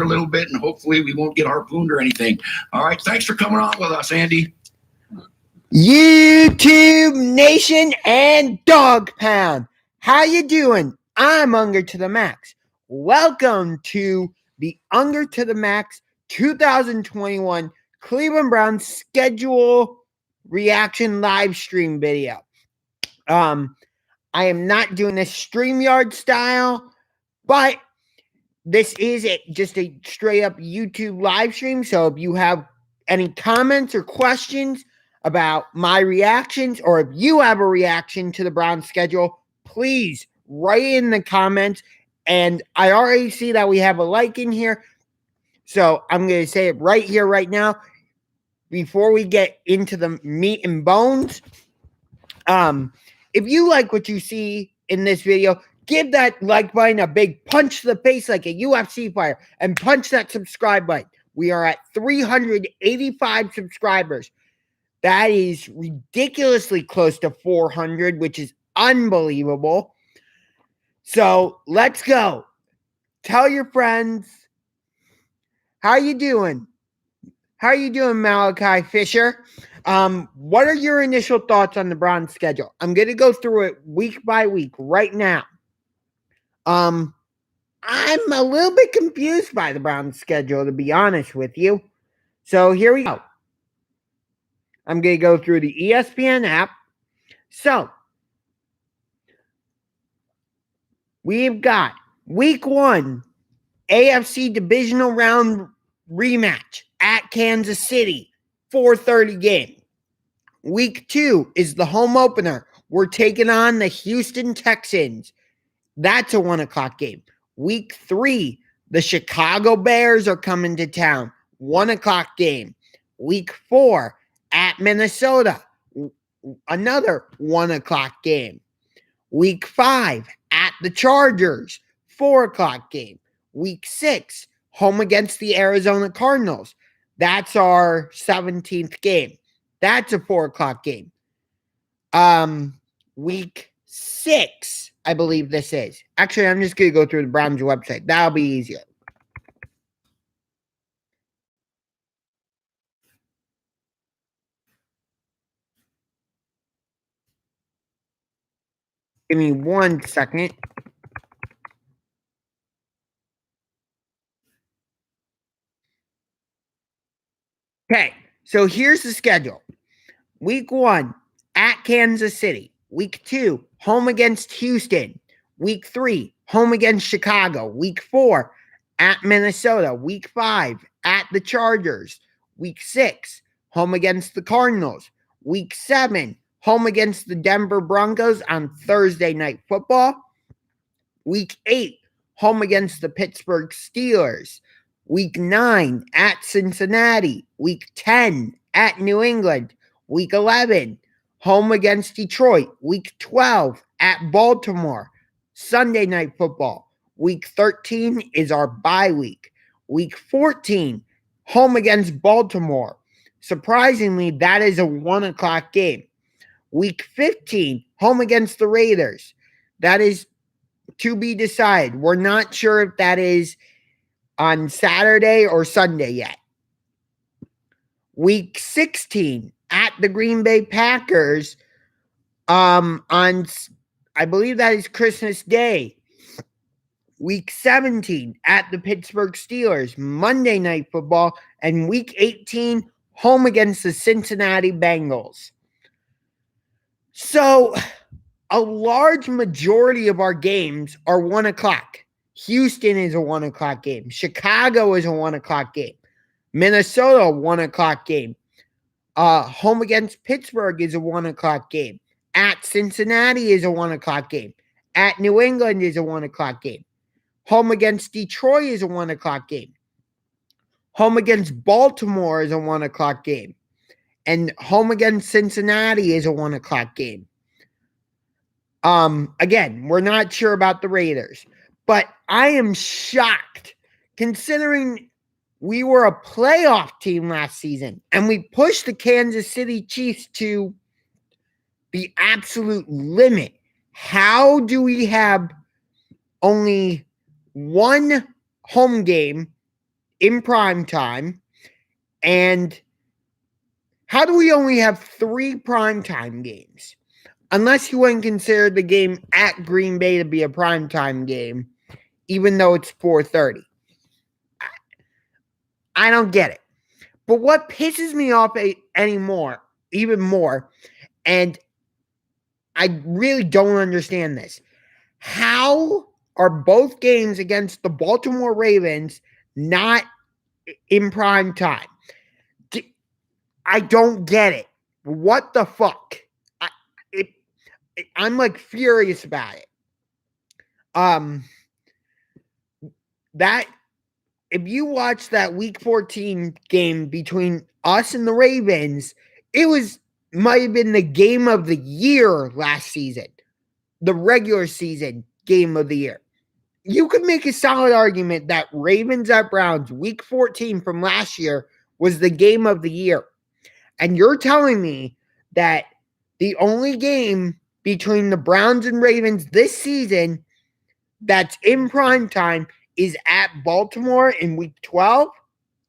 a little bit, and hopefully we won't get harpooned or anything. All right, thanks for coming on with us, Andy. YouTube Nation and Dog Pound, how you doing? I'm Unger to the Max. Welcome to the Unger to the Max 2021 Cleveland Browns schedule reaction live stream video. I am not doing this StreamYard style, but this is just a straight up YouTube live stream. So if you have any comments or questions about my reactions, or if you have a reaction to the Browns schedule, please write in the comments. And I already see that we have a like in here, so I'm going to say it right here, right now, before we get into the meat and bones. If you like what you see in this video, give that like button a big punch to the face like a UFC fighter, and punch that subscribe button. We are at 385 subscribers. That is ridiculously close to 400, which is unbelievable. So let's go. Tell your friends. How you doing? How are you doing, Malachi Fisher? What are your initial thoughts on the Browns schedule? I'm going to go through it week by week right now. I'm a little bit confused by the Browns schedule, to be honest with you. So here we go. I'm going to go through the ESPN app. So, we've got week 1, AFC Divisional Round rematch at Kansas City, 4:30 game. Week 2 is the home opener. We're taking on the Houston Texans. That's a 1 o'clock game. Week 3, the Chicago Bears are coming to town. 1 o'clock game. Week 4, at Minnesota, another 1 o'clock game. Week 5, at the Chargers, 4 o'clock game. Week 6, home against the Arizona Cardinals. That's our 17th game. That's a 4 o'clock game. Week 6, I believe this is. Actually, I'm just going to go through the Browns website. That'll be easier. Give me 1 second. Okay, so here's the schedule. Week 1, at Kansas City. Week 2, home against Houston. Week 3, home against Chicago. Week 4, at Minnesota. Week 5, at the Chargers. Week 6, home against the Cardinals. Week 7, home against the Denver Broncos on Thursday Night Football. Week 8, home against the Pittsburgh Steelers. Week 9, at Cincinnati. Week 10, at New England. Week 11, home against Detroit. Week 12, at Baltimore. Sunday Night Football. Week 13 is our bye week. Week 14, home against Baltimore. Surprisingly, that is a 1 o'clock game. Week 15, home against the Raiders. That is to be decided. We're not sure if that is on Saturday or Sunday yet. Week 16, at the Green Bay Packers on, I believe that is Christmas Day. Week 17, at the Pittsburgh Steelers, Monday Night Football. And Week 18, home against the Cincinnati Bengals. So, a large majority of our games are 1 o'clock. Houston is a 1 o'clock game. Chicago is a 1 o'clock game. Minnesota, a 1 o'clock game. Home against Pittsburgh is a 1 o'clock game. At Cincinnati is a 1 o'clock game. At New England is a 1 o'clock game. Home against Detroit is a 1 o'clock game. Home against Baltimore is a 1 o'clock game. And home against Cincinnati is a 1 o'clock game. Again, we're not sure about the Raiders, but I am shocked considering we were a playoff team last season and we pushed the Kansas City Chiefs to the absolute limit. How do we have only one home game in prime time. And how do we only have 3 primetime games? Unless you wouldn't consider the game at Green Bay to be a primetime game, even though it's 4:30. I don't get it. But what pisses me off anymore, even more, and I really don't understand this. How are both games against the Baltimore Ravens not in prime time? I don't get it. What the fuck? I'm like furious about it. That if you watch that Week 14 game between us and the Ravens, it might have been the game of the year last season, the regular season game of the year. You could make a solid argument that Ravens at Browns Week 14 from last year was the game of the year. And you're telling me that the only game between the Browns and Ravens this season that's in prime time is at Baltimore in Week 12?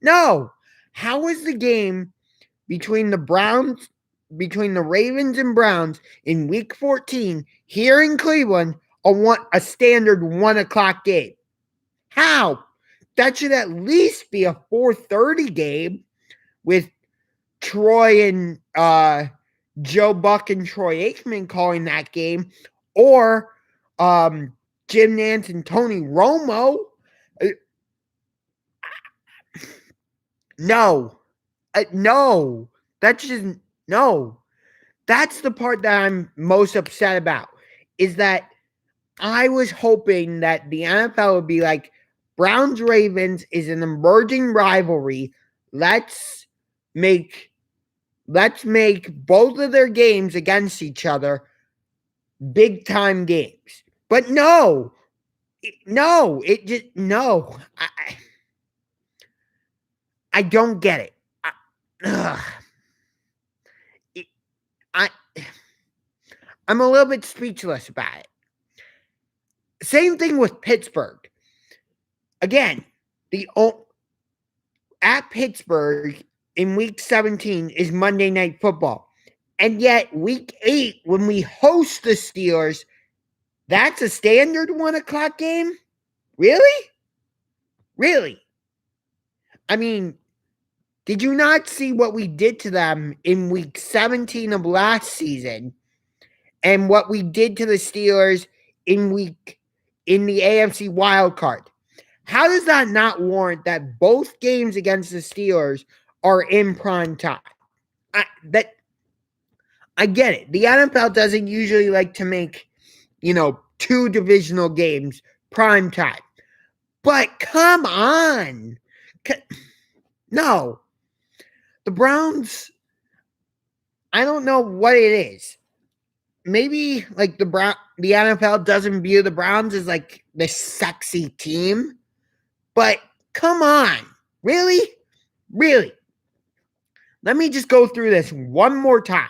No. How is the game between the Ravens and Browns in Week 14 here in Cleveland a standard 1 o'clock game? How? That should at least be a 4:30 game with Troy and Joe Buck and Troy Aikman calling that game, or Jim Nantz and Tony Romo. No. No. That's just no. That's the part that I'm most upset about, is that I was hoping that the NFL would be like, Browns-Ravens is an emerging rivalry. Let's make both of their games against each other big time games. But no. I don't get it. I'm a little bit speechless about it. Same thing with Pittsburgh. Again, at Pittsburgh in Week 17 is Monday Night Football. And yet, Week 8, when we host the Steelers, that's a standard 1 o'clock game? Really? Really? I mean, did you not see what we did to them in Week 17 of last season and what we did to the Steelers in the AFC wild card? How does that not warrant that both games against the Steelers are in prime time? I get it. The NFL doesn't usually like to make, 2 divisional games prime time. But come on. No. The Browns, I don't know what it is. Maybe like the NFL doesn't view the Browns as like the sexy team. But come on. Really? Really? Let me just go through this one more time.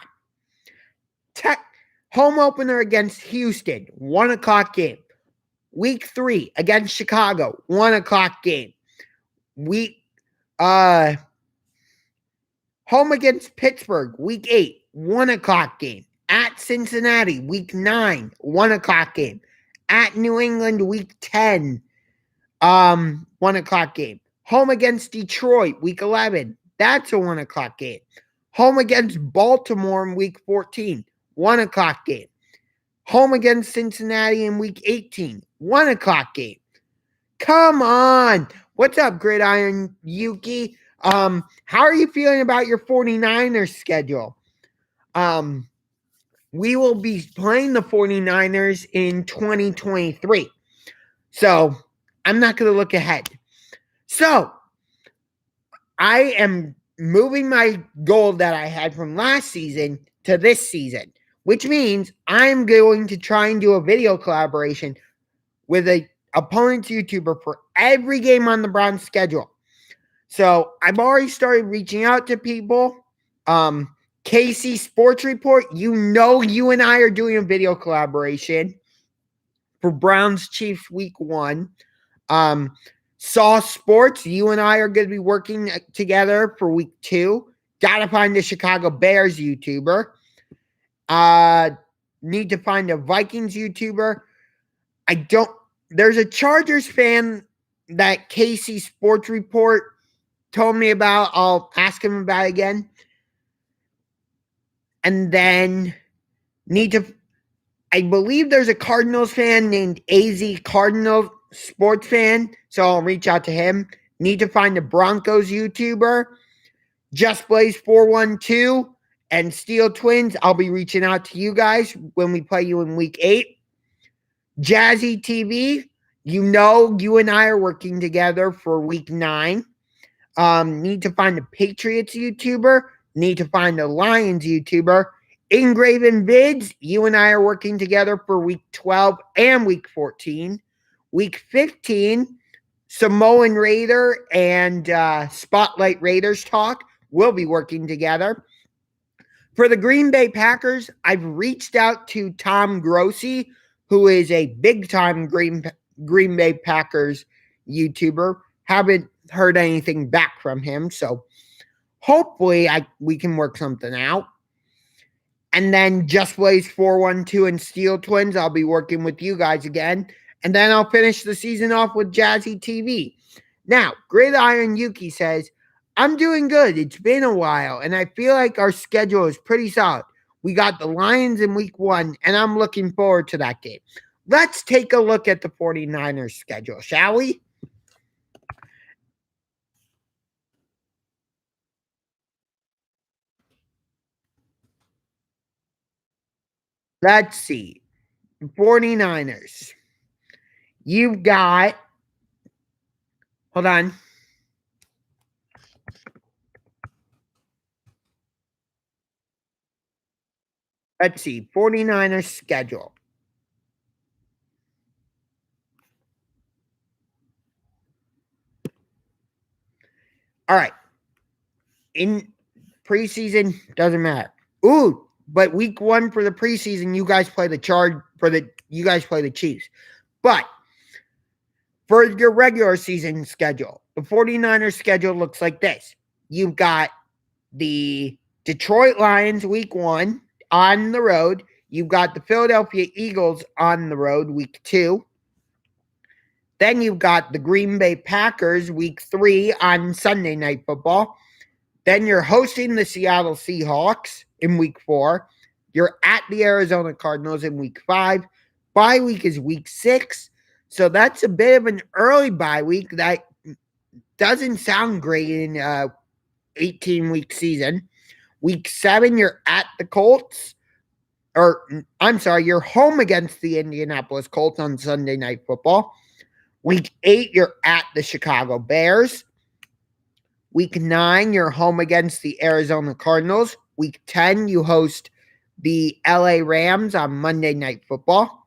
Home opener against Houston, 1 o'clock game. Week 3 against Chicago, 1 o'clock game. Home against Pittsburgh, Week 8, 1 o'clock game. At Cincinnati, Week 9, 1 o'clock game. At New England, Week 10, 1 o'clock game. Home against Detroit, Week 11, that's a 1 o'clock game. Home against Baltimore in Week 14, 1 o'clock game. Home against Cincinnati in Week 18, 1 o'clock game. Come on. What's up, Gridiron Yuki? How are you feeling about your 49ers schedule? We will be playing the 49ers in 2023. So I'm not going to look ahead. So I am moving my goal that I had from last season to this season, which means I'm going to try and do a video collaboration with a opponent's YouTuber for every game on the Browns schedule. So I've already started reaching out to people. KC Sports Report, you and I are doing a video collaboration for Browns Chiefs Week 1. Saw Sports, you and I are going to be working together for week 2. Gotta find the Chicago Bears YouTuber. Need to find a Vikings YouTuber. There's a Chargers fan that Casey Sports Report told me about. I'll ask him about it again. And then I believe there's a Cardinals fan named AZ Cardinal Sports Fan, so I'll reach out to him. Need to find a Broncos YouTuber. Just Blaze 412 and Steel Twins. I'll be reaching out to you guys when we play you in week 8. Jazzy TV, you and I are working together for week 9. Need to find a Patriots YouTuber. Need to find a Lions YouTuber. Engraven Vids, you and I are working together for week 12 and week 14. Week 15, Samoan Raider and Spotlight Raiders Talk will be working together. For the Green Bay Packers, I've reached out to Tom Grossi, who is a big-time Green Bay Packers YouTuber. Haven't heard anything back from him, so hopefully we can work something out. And then Just Blaze 412 and Steel Twins, I'll be working with you guys again. And then I'll finish the season off with Jazzy TV. Now, Gridiron Yuki says, I'm doing good. It's been a while, and I feel like our schedule is pretty solid. We got the Lions in week 1, and I'm looking forward to that game. Let's take a look at the 49ers schedule, shall we? Let's see. 49ers. You've got, hold on. Let's see. 49ers schedule. All right. In preseason, doesn't matter. Ooh, but week 1 for the preseason, you guys play the Chiefs. But for your regular season schedule, the 49ers schedule looks like this. You've got the Detroit Lions week 1 on the road. You've got the Philadelphia Eagles on the road week 2. Then you've got the Green Bay Packers week 3 on Sunday Night Football. Then you're hosting the Seattle Seahawks in week 4. You're at the Arizona Cardinals in week 5. Bye week is week 6. So that's a bit of an early bye week that doesn't sound great in 18-week season. Week 7, you're at the Colts. You're home against the Indianapolis Colts on Sunday Night Football. Week 8, you're at the Chicago Bears. Week 9, you're home against the Arizona Cardinals. Week 10, you host the LA Rams on Monday Night Football.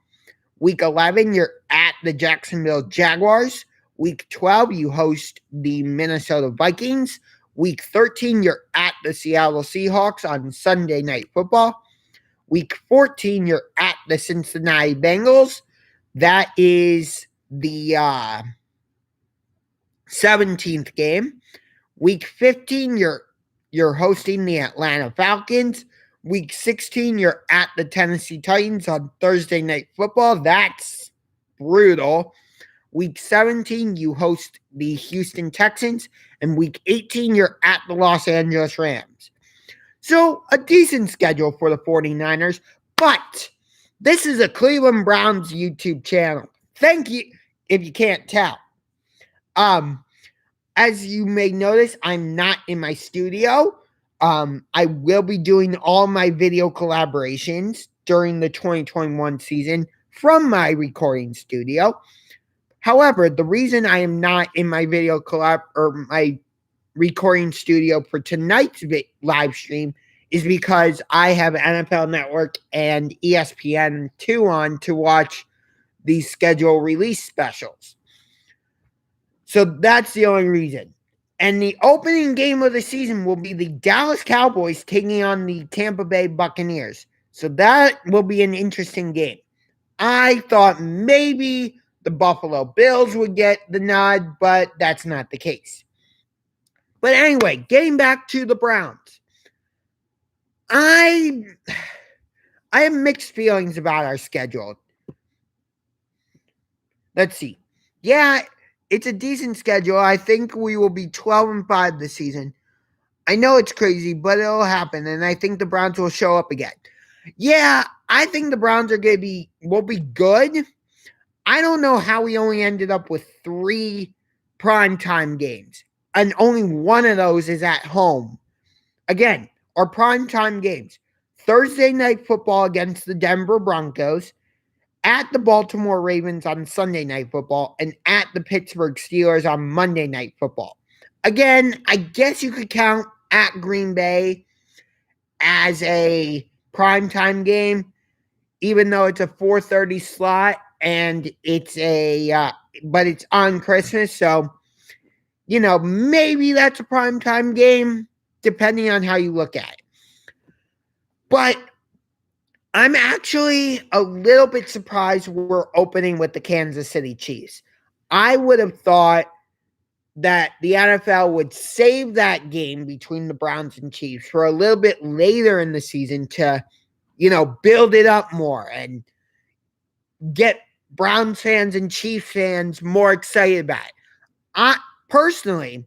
Week 11, you're at the Jacksonville Jaguars. Week 12, you host the Minnesota Vikings. Week 13, you're at the Seattle Seahawks on Sunday Night Football. Week 14, you're at the Cincinnati Bengals. That is the 17th game. Week 15, you're hosting the Atlanta Falcons. Week 16, you're at the Tennessee Titans on Thursday Night Football. That's brutal. Week 17, you host the Houston Texans. And week 18, you're at the Los Angeles Rams. So a decent schedule for the 49ers. But this is a Cleveland Browns YouTube channel. Thank you, if you can't tell. As you may notice, I'm not in my studio. I will be doing all my video collaborations during the 2021 season from my recording studio. However, the reason I am not in my my recording studio for tonight's live stream is because I have NFL Network and ESPN2 on to watch the schedule release specials. So that's the only reason. And the opening game of the season will be the Dallas Cowboys taking on the Tampa Bay Buccaneers. So that will be an interesting game. I thought maybe the Buffalo Bills would get the nod, but that's not the case. But anyway, getting back to the Browns. I have mixed feelings about our schedule. Let's see. Yeah, it's a decent schedule. I think we will be 12-5 this season. I know it's crazy, but it'll happen, and I think the Browns will show up again. Yeah, I think the Browns will be good. I don't know how we only ended up with 3 primetime games, and only one of those is at home. Again, our primetime games: Thursday Night Football against the Denver Broncos, at the Baltimore Ravens on Sunday Night Football, and at the Pittsburgh Steelers on Monday Night Football. Again, I guess you could count at Green Bay as a primetime game, even though it's a 4:30 slot and but it's on Christmas, so maybe that's a primetime game, depending on how you look at it. But I'm actually a little bit surprised we're opening with the Kansas City Chiefs. I would have thought that the NFL would save that game between the Browns and Chiefs for a little bit later in the season to, build it up more and get Browns fans and Chiefs fans more excited about it. Personally,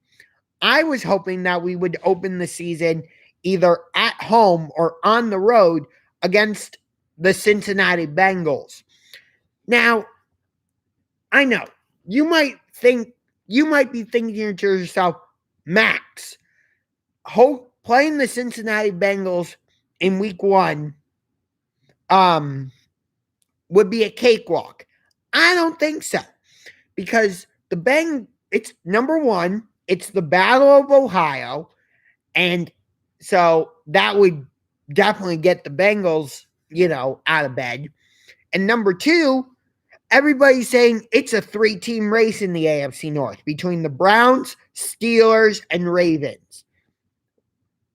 I was hoping that we would open the season either at home or on the road against the Cincinnati Bengals. Now, I know you might be thinking to yourself, Max, playing the Cincinnati Bengals in week 1 would be a cakewalk. I don't think so, because it's number 1, it's the Battle of Ohio, and so that would definitely get the Bengals, out of bed. And number 2, everybody's saying it's a 3-team race in the AFC North between the Browns, Steelers, and Ravens.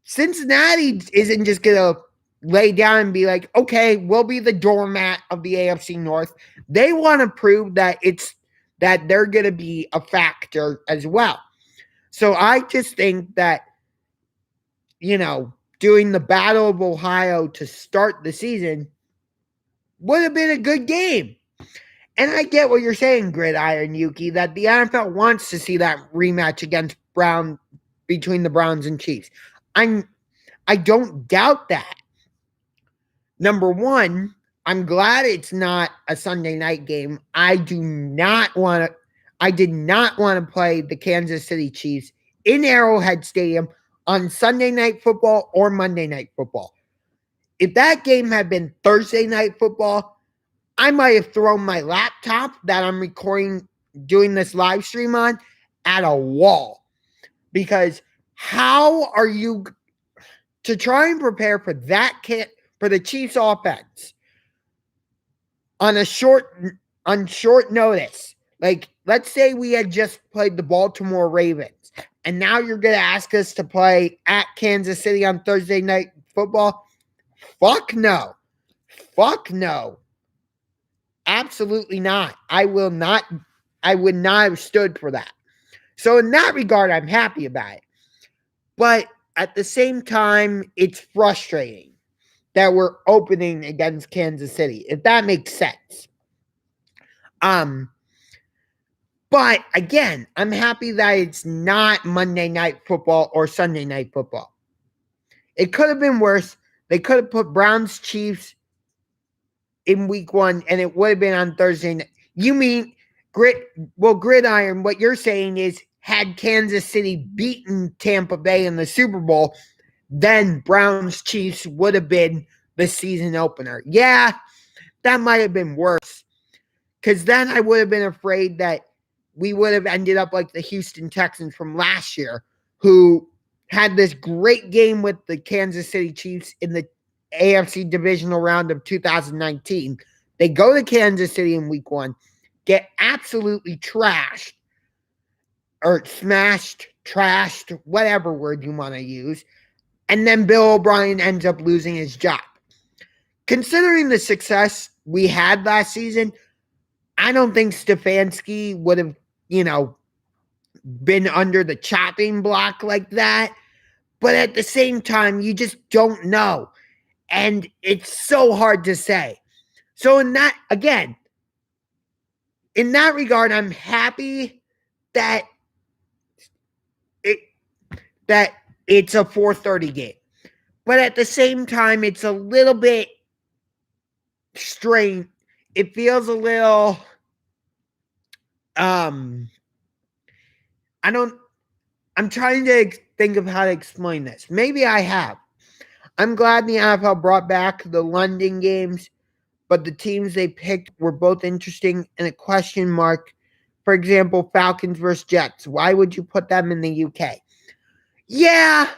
Cincinnati isn't just going to lay down and be like, okay, we'll be the doormat of the AFC North. They want to prove that they're going to be a factor as well. So I just think that, doing the Battle of Ohio to start the season would have been a good game. And I get what you're saying, Gridiron Yuki, that the NFL wants to see that rematch between the Browns and Chiefs. I don't doubt that. Number 1, I'm glad it's not a Sunday night game. I did not want to play the Kansas City Chiefs in Arrowhead Stadium on Sunday Night Football or Monday Night Football. If that game had been Thursday Night Football, I might have thrown my laptop that I'm doing this live stream on, at a wall. Because how are you to try and prepare for for the Chiefs offense on short notice? Like, let's say we had just played the Baltimore Ravens, and now you're going to ask us to play at Kansas City on Thursday Night Football? Fuck no. Fuck no. Absolutely not. I would not have stood for that. So in that regard, I'm happy about it. But at the same time, it's frustrating that we're opening against Kansas City, if that makes sense. But again, I'm happy that it's not Monday Night Football or Sunday Night Football. It could have been worse. They could have put Browns Chiefs in week 1, and it would have been on Thursday night. You mean Gridiron, what you're saying is, had Kansas City beaten Tampa Bay in the Super Bowl, then Browns Chiefs would have been the season opener. Yeah, that might have been worse, because then I would have been afraid that we would have ended up like the Houston Texans from last year, who had this great game with the Kansas City Chiefs in the AFC Divisional Round of 2019. They go to Kansas City in week 1, get absolutely trashed, or smashed, trashed, whatever word you want to use, and then Bill O'Brien ends up losing his job. Considering the success we had last season, I don't think Stefanski would have, been under the chopping block like that. But at the same time, you just don't know. And it's so hard to say. So in that regard, I'm happy that it's a 4:30 game. But at the same time, it's a little bit strange. It feels a little I'm trying to think of how to explain this. Maybe I have. I'm glad the NFL brought back the London games, but the teams they picked were both interesting and a question mark. For example, Falcons versus Jets. Why would you put them in the UK? Yeah,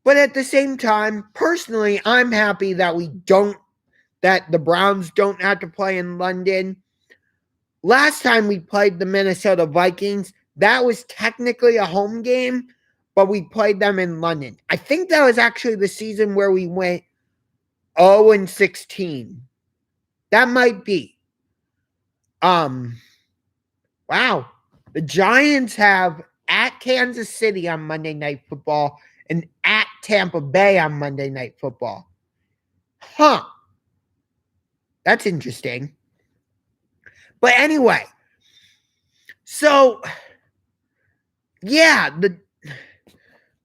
but at the same time, personally, I'm happy that that the Browns don't have to play in London. Last time we played the Minnesota Vikings, that was technically a home game, but we played them in London. I think that was actually the season where we went 0-16. That might be. Wow. The Giants have at Kansas City on Monday Night Football and at Tampa Bay on Monday Night Football. Huh. That's interesting. But anyway, so yeah,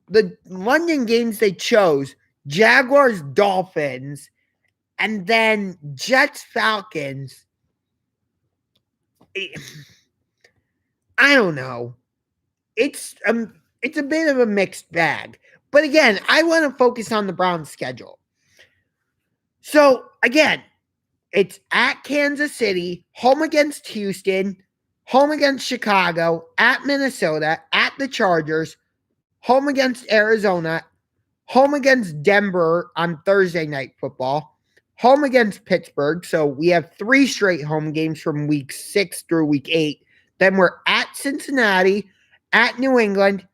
the London games they chose, Jaguars, Dolphins, and then Jets, Falcons. I don't know. It's a bit of a mixed bag. But again, I want to focus on the Browns' schedule. So again, it's at Kansas City, home against Houston, home against Chicago, at Minnesota, at the Chargers, home against Arizona, home against Denver on Thursday Night Football, home against Pittsburgh. So we have 3 straight home games from week 6 through week 8. Then we're at Cincinnati, at New England,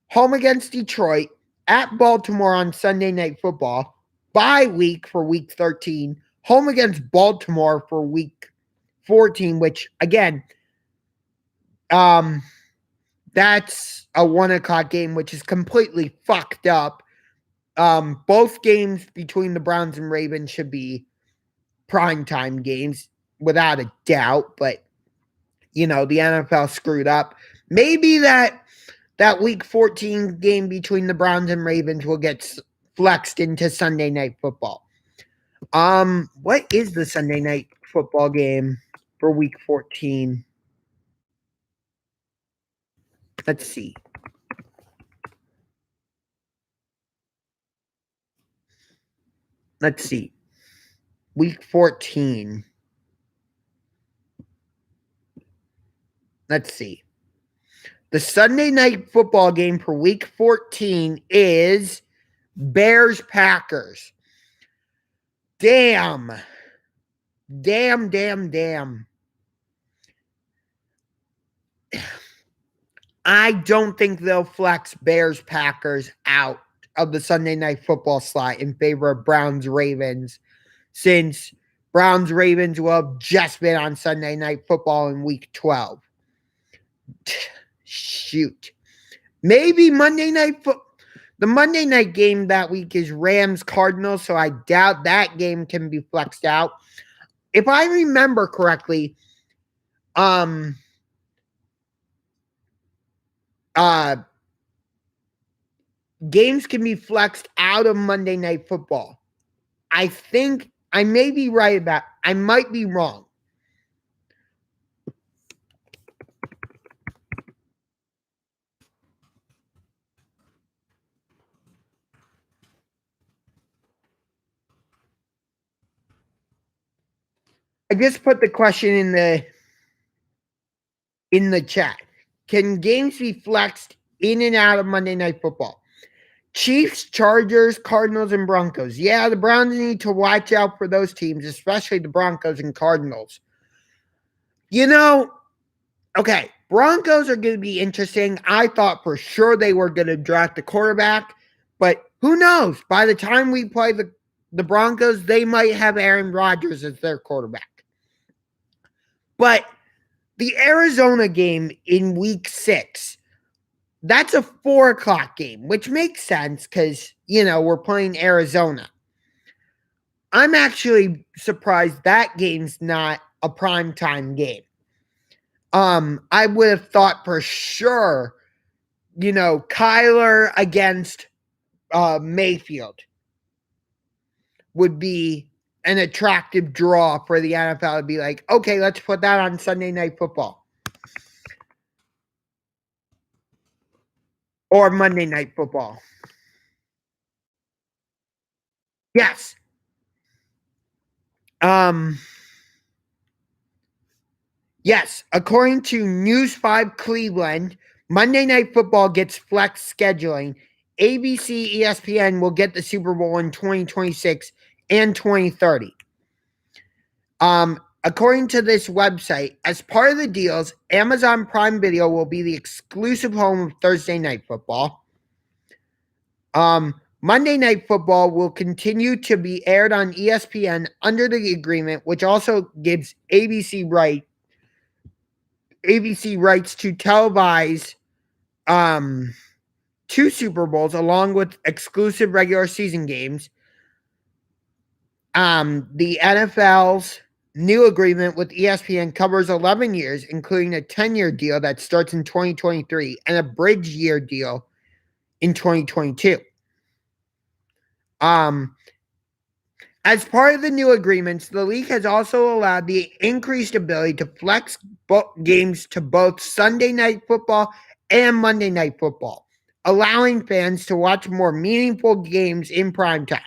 home against Detroit, at Baltimore on Sunday Night Football, bye week for week 13, home against Baltimore for week 14, which again, that's a 1:00 game, which is completely fucked up. Both games between the Browns and Ravens should be primetime games without a doubt, but the NFL screwed up. Maybe that week 14 game between the Browns and Ravens will get flexed into Sunday Night Football. What is the Sunday Night Football game for week 14? Let's see. Week 14. Let's see. The Sunday Night Football game for week 14 is Bears-Packers. Damn. I don't think they'll flex Bears-Packers out of the Sunday Night Football slot in favor of Browns-Ravens, since Browns-Ravens will have just been on Sunday Night Football in week 12. Shoot. Maybe Monday Night Football. The Monday night game that week is Rams-Cardinals, so I doubt that game can be flexed out. If I remember correctly, games can be flexed out of Monday Night Football. I think I may be right about. I might be wrong. I just put the question in the chat. Can games be flexed in and out of Monday Night Football? Chiefs, Chargers, Cardinals, and Broncos. Yeah, the Browns need to watch out for those teams, especially the Broncos and Cardinals. Okay, Broncos are going to be interesting. I thought for sure they were going to draft a quarterback, but who knows? By the time we play the Broncos, they might have Aaron Rodgers as their quarterback. But the Arizona game in week 6, that's a 4 o'clock game, which makes sense because, we're playing Arizona. I'm actually surprised that game's not a primetime game. I would have thought for sure, Kyler against Mayfield would be an attractive draw for the NFL to be like, okay, let's put that on Sunday Night Football. Or Monday Night Football. Yes. Yes. According to News 5 Cleveland, Monday Night Football gets flex scheduling. ABC, ESPN will get the Super Bowl in 2026 and 2030. According to this website, as part of the deals, Amazon Prime Video will be the exclusive home of Thursday Night Football. Monday Night Football will continue to be aired on ESPN under the agreement, which also gives ABC rights to televise 2 Super Bowls along with exclusive regular season games. The NFL's new agreement with ESPN covers 11 years, including a 10-year deal that starts in 2023 and a bridge year deal in 2022. As part of the new agreements, the league has also allowed the increased ability to flex games to both Sunday Night Football and Monday Night Football, allowing fans to watch more meaningful games in primetime.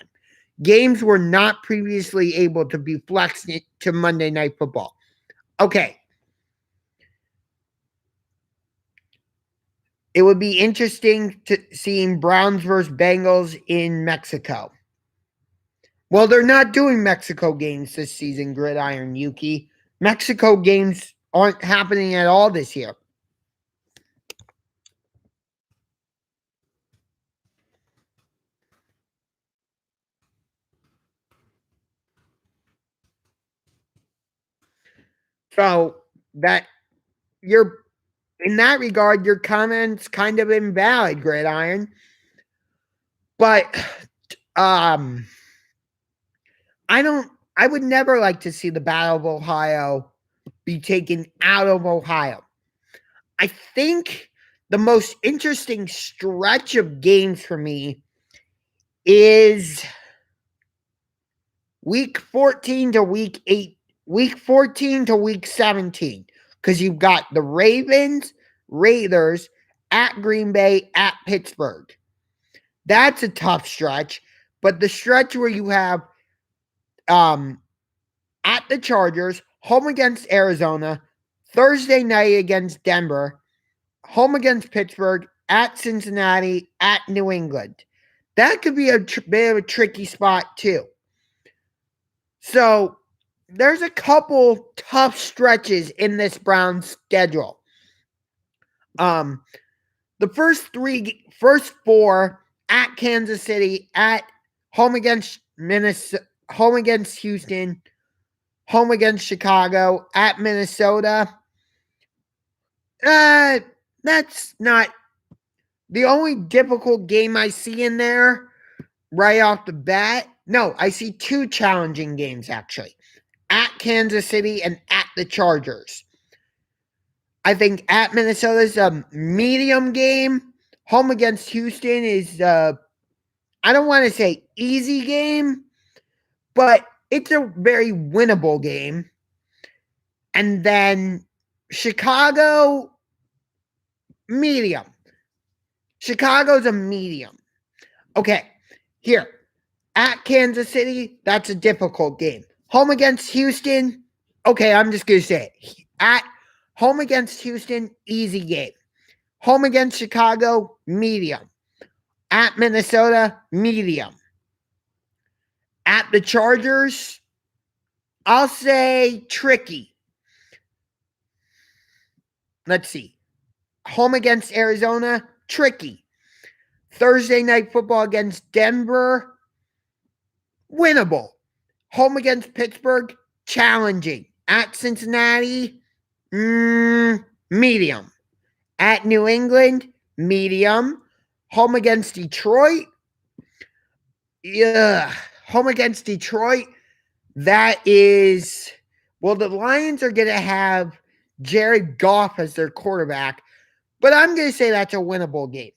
Games were not previously able to be flexed to Monday Night Football. Okay. It would be interesting to seeing Browns versus Bengals in Mexico. Well, they're not doing Mexico games this season, Gridiron Yuki. Mexico games aren't happening at all this year. So that in that regard, your comment's kind of invalid, Gridiron. But I would never like to see the Battle of Ohio be taken out of Ohio. I think the most interesting stretch of games for me is week 14 to week 17, because you've got the Raiders at Green Bay, at Pittsburgh. That's a tough stretch, but the stretch where you have at the Chargers, home against Arizona, Thursday night against Denver, home against Pittsburgh, at Cincinnati, at New England. That could be a bit of a tricky spot too. So there's a couple tough stretches in this Browns schedule. The first 4 at Kansas City, at home against Minnesota, home against Houston, home against Chicago, at Minnesota. That's not the only difficult game I see in there right off the bat. No, I see 2 challenging games actually. At Kansas City and at the Chargers. I think at Minnesota is a medium game. Home against Houston is I don't want to say easy game, but it's a very winnable game. And then Chicago, medium. Chicago's a medium. Okay, here. At Kansas City, that's a difficult game. Home against Houston, okay, I'm just going to say it. At home against Houston, easy game. Home against Chicago, medium. At Minnesota, medium. At the Chargers, I'll say tricky. Let's see. Home against Arizona, tricky. Thursday Night Football against Denver, winnable. Home against Pittsburgh, challenging. At Cincinnati, Medium. At New England, medium. Home against Detroit. Yeah. Home against Detroit. That is, well, the Lions are going to have Jared Goff as their quarterback, but I'm going to say that's a winnable game.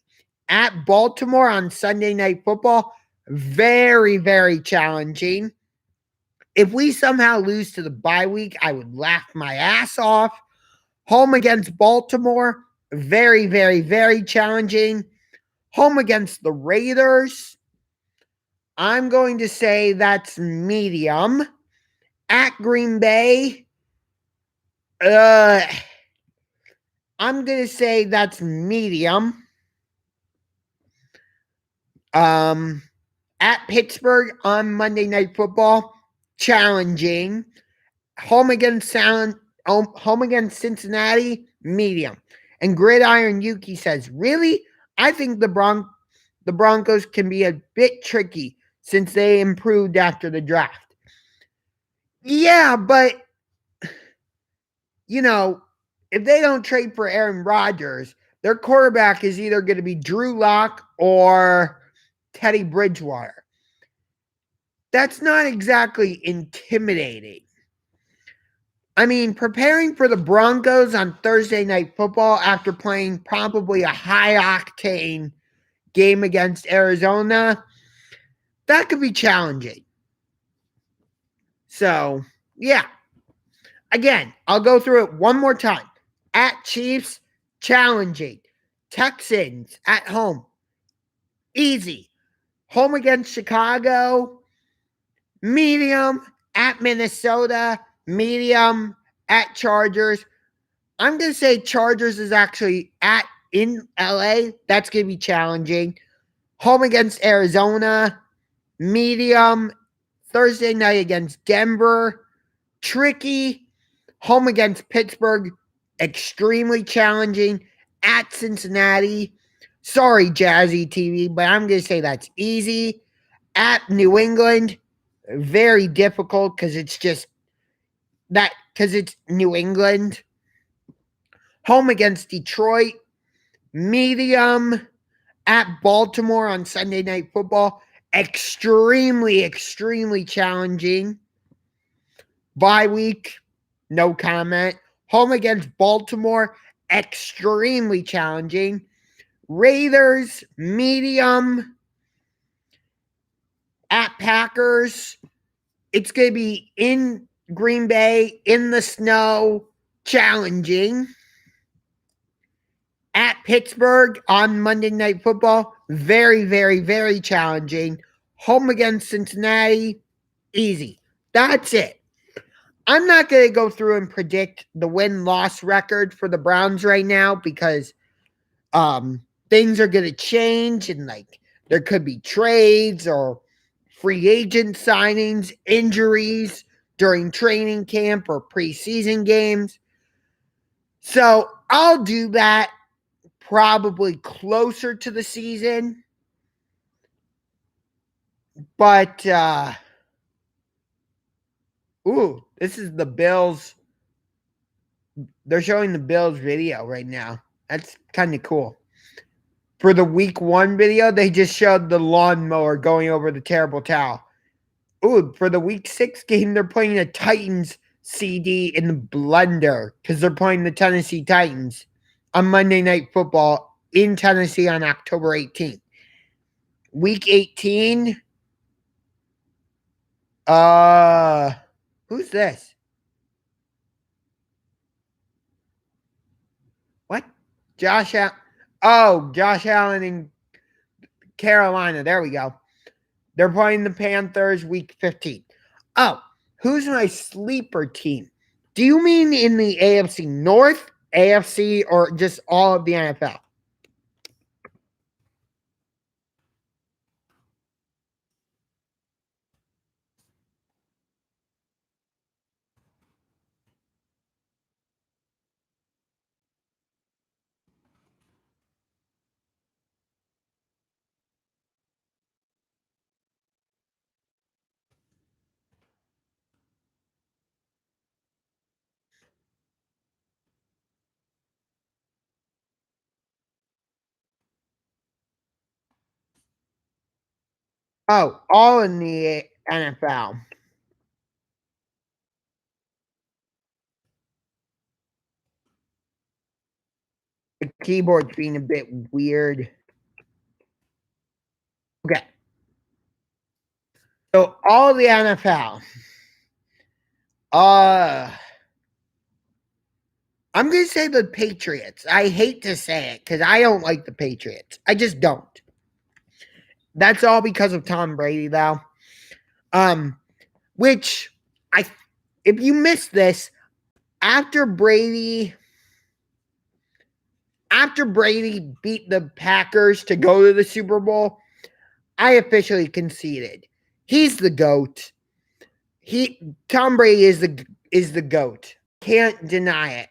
At Baltimore on Sunday Night Football, very, very challenging. If we somehow lose to the bye week, I would laugh my ass off. Home against Baltimore, very, very, very challenging. Home against the Raiders, I'm going to say that's medium. At Green Bay, I'm going to say that's medium. At Pittsburgh on Monday Night Football, challenging. Home against Cincinnati, medium. And Gridiron Yuki says, really? I think the Broncos can be a bit tricky since they improved after the draft. Yeah, but if they don't trade for Aaron Rodgers, their quarterback is either going to be Drew Lock or Teddy Bridgewater. That's not exactly intimidating. I mean, preparing for the Broncos on Thursday Night Football after playing probably a high-octane game against Arizona, that could be challenging. So, yeah. Again, I'll go through it one more time. At Chiefs, challenging. Texans at home, easy. Home against Chicago, medium. At Minnesota, medium. At Chargers, I'm going to say Chargers is actually in LA. That's going to be challenging. Home against Arizona, medium. Thursday night against Denver, tricky. Home against Pittsburgh, extremely challenging. At Cincinnati, sorry, Jazzy TV, but I'm going to say that's easy. At New England, very difficult because it's New England. Home against Detroit, medium. At Baltimore on Sunday Night Football, extremely, extremely challenging. Bye week, no comment. Home against Baltimore, extremely challenging. Raiders, medium. At Packers, it's going to be in Green Bay, in the snow, challenging. At Pittsburgh on Monday Night Football, very, very, very challenging. Home against Cincinnati, easy. That's it. I'm not going to go through and predict the win-loss record for the Browns right now because things are going to change and there could be trades or free agent signings, injuries during training camp or preseason games. So I'll do that probably closer to the season. But this is the Bills. They're showing the Bills video right now. That's kind of cool. For the week 1 video, they just showed the lawnmower going over the terrible towel. For the week 6 game, they're playing a Titans CD in the blender because they're playing the Tennessee Titans on Monday Night Football in Tennessee on October 18th. Week 18. Who's this? What? Josh Allen. Oh, Josh Allen in Carolina. There we go. They're playing the Panthers week 15. Oh, who's my sleeper team? Do you mean in the AFC North, AFC, or just all of the NFL? Oh, all in the NFL. The keyboard's being a bit weird. Okay. So all the NFL. I'm going to say the Patriots. I hate to say it because I don't like the Patriots. I just don't. That's all because of Tom Brady, though. Which if you missed this, after Brady beat the Packers to go to the Super Bowl, I officially conceded. He's the GOAT. Tom Brady is the GOAT. Can't deny it.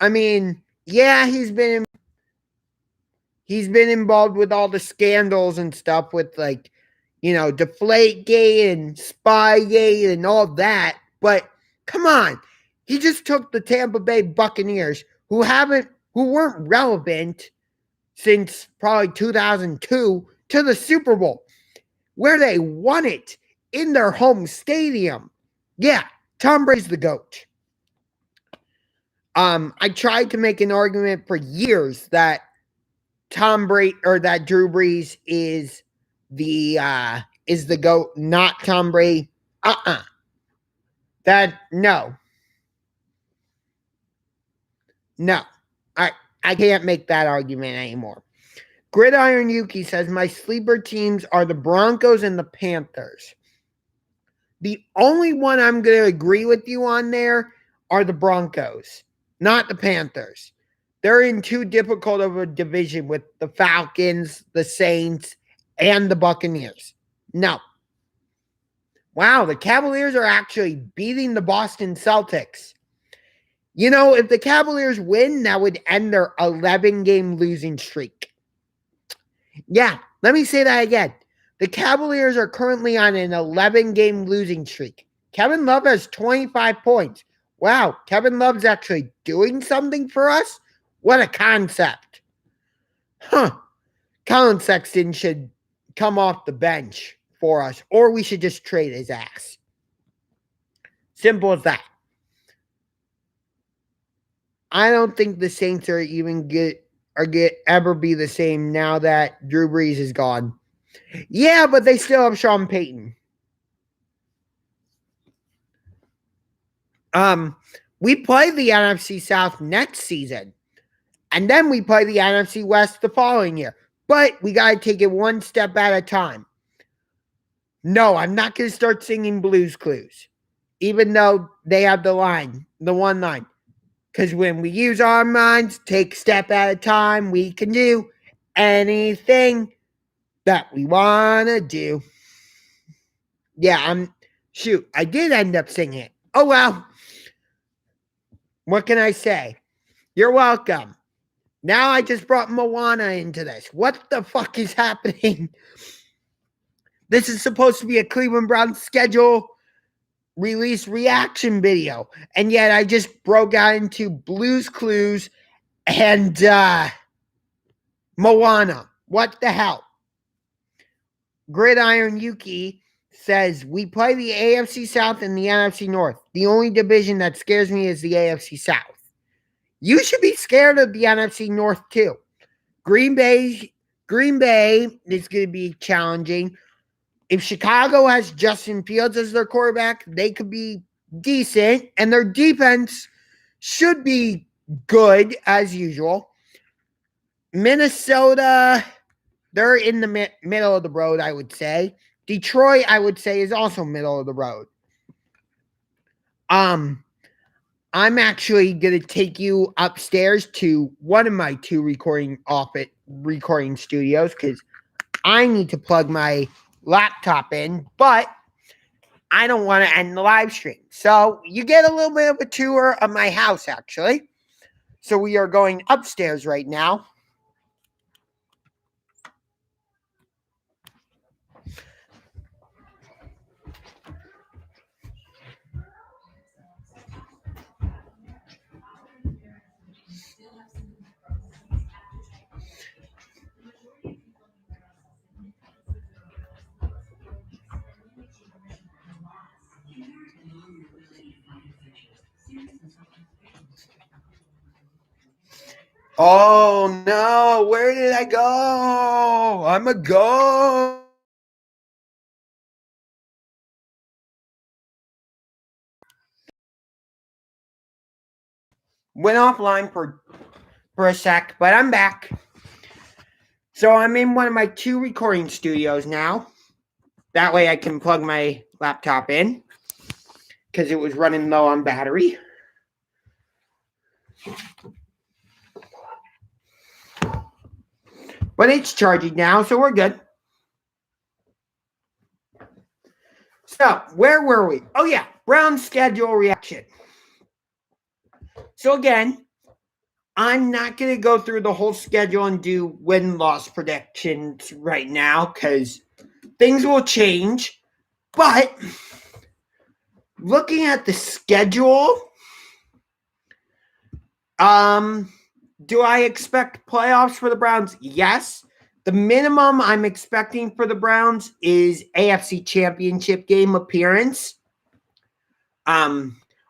I mean, yeah, he's been involved with all the scandals and stuff with Deflategate and Spygate and all that. But come on, he just took the Tampa Bay Buccaneers, who weren't relevant since probably 2002, to the Super Bowl, where they won it in their home stadium. Yeah, Tom Brady's the GOAT. I tried to make an argument for years that Drew Brees is the GOAT, not Tom Brady. No. I can't make that argument anymore. Gridiron Yuki says my sleeper teams are the Broncos and the Panthers. The only one I'm going to agree with you on there are the Broncos, not the Panthers. They're in too difficult of a division with the Falcons, the Saints, and the Buccaneers. No. Wow, the Cavaliers are actually beating the Boston Celtics. If the Cavaliers win, that would end their 11-game losing streak. Yeah, let me say that again. The Cavaliers are currently on an 11-game losing streak. Kevin Love has 25 points. Wow, Kevin Love's actually doing something for us? What a concept. Colin Sexton should come off the bench for us, or we should just trade his ass. Simple as that. I don't think the Saints are ever be the same now that Drew Brees is gone. Yeah, but they still have Sean Payton. We play the NFC South next season, and then we play the NFC West the following year. But we got to take it one step at a time. No, I'm not going to start singing Blues Clues, even though they have the one line. Because when we use our minds, take a step at a time, we can do anything that we want to do. Yeah, I did end up singing it. Oh, well. What can I say? You're welcome. Now I just brought Moana into this. What the fuck is happening? This is supposed to be a Cleveland Browns schedule release reaction video. And yet I just broke out into Blues Clues and Moana. What the hell? Gridiron Yuki says, we play the AFC South and the NFC North. The only division that scares me is the AFC South. You should be scared of the NFC North too. Green Bay is going to be challenging. If Chicago has Justin Fields as their quarterback, they could be decent, and their defense should be good as usual. Minnesota, they're in the middle of the road, I would say. Detroit, I would say, is also middle of the road. I'm actually going to take you upstairs to one of my two recording studios because I need to plug my laptop in, but I don't want to end the live stream. So you get a little bit of a tour of my house, actually. So we are going upstairs right now. Oh no, where did I go? I'm a ghost. Went offline for a sec, but I'm back. So I'm in one of my 2 recording studios now. That way I can plug my laptop in because it was running low on battery. But it's charging now, so we're good. So, where were we? Oh yeah, Browns schedule reaction. So again, I'm not going to go through the whole schedule and do win-loss predictions right now because things will change. But looking at the schedule, do I expect playoffs for the Browns? Yes. The minimum I'm expecting for the Browns is AFC Championship game appearance.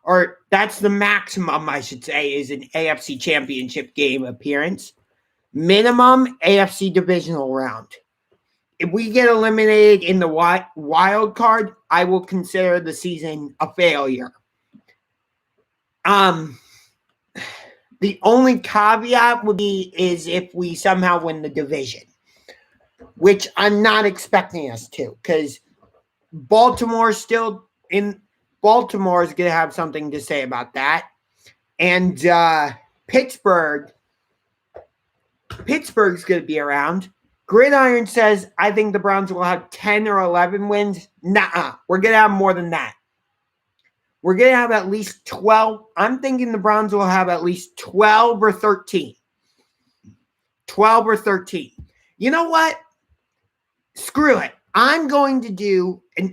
Or that's the maximum, I should say, is an AFC Championship game appearance. Minimum AFC Divisional Round. If we get eliminated in the wild card, I will consider the season a failure. The only caveat would be is if we somehow win the division, which I'm not expecting us to, because Baltimore is going to have something to say about that. And Pittsburgh's going to be around. Gridiron says, I think the Browns will have 10 or 11 wins. Nuh-uh. We're going to have more than that. We're going to have at least 12. I'm thinking the Browns will have at least 12 or 13. 12 or 13. You know what? Screw it. I'm going to do a